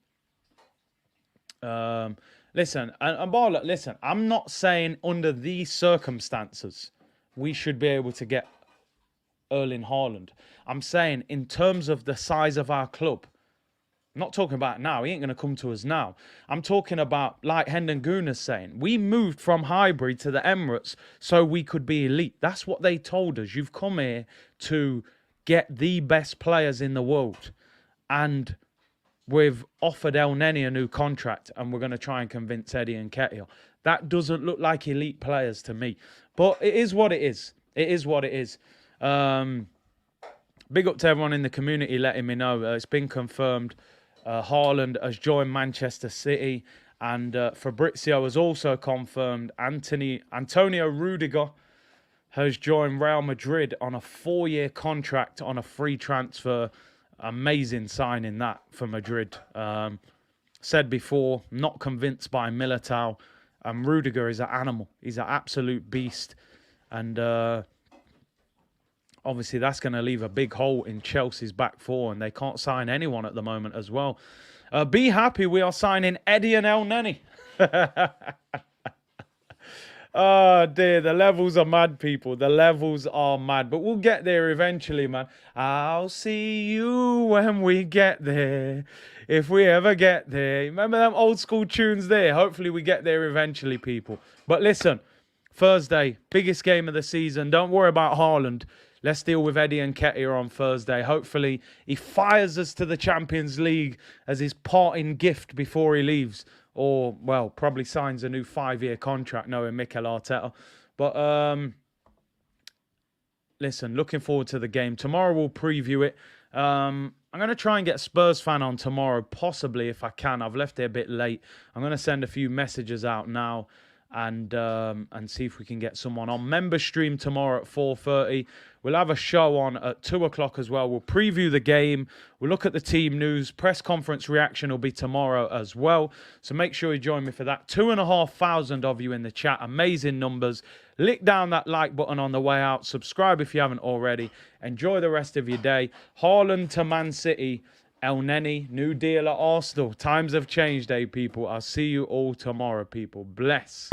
Listen, and Barla, listen, I'm not saying under these circumstances we should be able to get Erling Haaland. I'm saying in terms of the size of our club. I'm not talking about now. He ain't going to come to us now. I'm talking about, like Hendon Guna's saying, we moved from hybrid to the Emirates so we could be elite. That's what they told us. You've come here to get the best players in the world. And we've offered El Neni a new contract and we're going to try and convince Eddie and Nketiah. That doesn't look like elite players to me. But it is what it is. It is what it is. Big up to everyone in the community letting me know. It's been confirmed. Haaland has joined Manchester City. And Fabrizio has also confirmed Antonio Rudiger has joined Real Madrid on a 4-year contract on a free transfer. Amazing signing that for Madrid. Said before, not convinced by Militao. And Rudiger is an animal. He's an absolute beast. And obviously that's going to leave a big hole in Chelsea's back four. And they can't sign anyone at the moment as well. Be happy we are signing Eddie and El Neni. Oh dear, the levels are mad, people. The levels are mad. But we'll get there eventually, man. I'll see you when we get there. If we ever get there. Remember them old school tunes there? Hopefully we get there eventually, people. But listen, Thursday, biggest game of the season. Don't worry about Haaland. Let's deal with Eddie and Nketiah on Thursday. Hopefully he fires us to the Champions League as his parting gift before he leaves. or, well, probably signs a new 5-year contract knowing Mikel Arteta. But listen, looking forward to the game. Tomorrow we'll preview it. I'm going to try and get a Spurs fan on tomorrow, possibly if I can. I've left it a bit late. I'm going to send a few messages out now and see if we can get someone on. Member stream tomorrow at 4:30. We'll have a show on at 2 o'clock as well. We'll preview the game. We'll look at the team news. Press conference reaction will be tomorrow as well. So make sure you join me for that. 2,500 of you in the chat. Amazing numbers. Lick down that like button on the way out. Subscribe if you haven't already. Enjoy the rest of your day. Haaland to Man City. El Neni, new deal at Arsenal. Times have changed, people. I'll see you all tomorrow, people. Bless.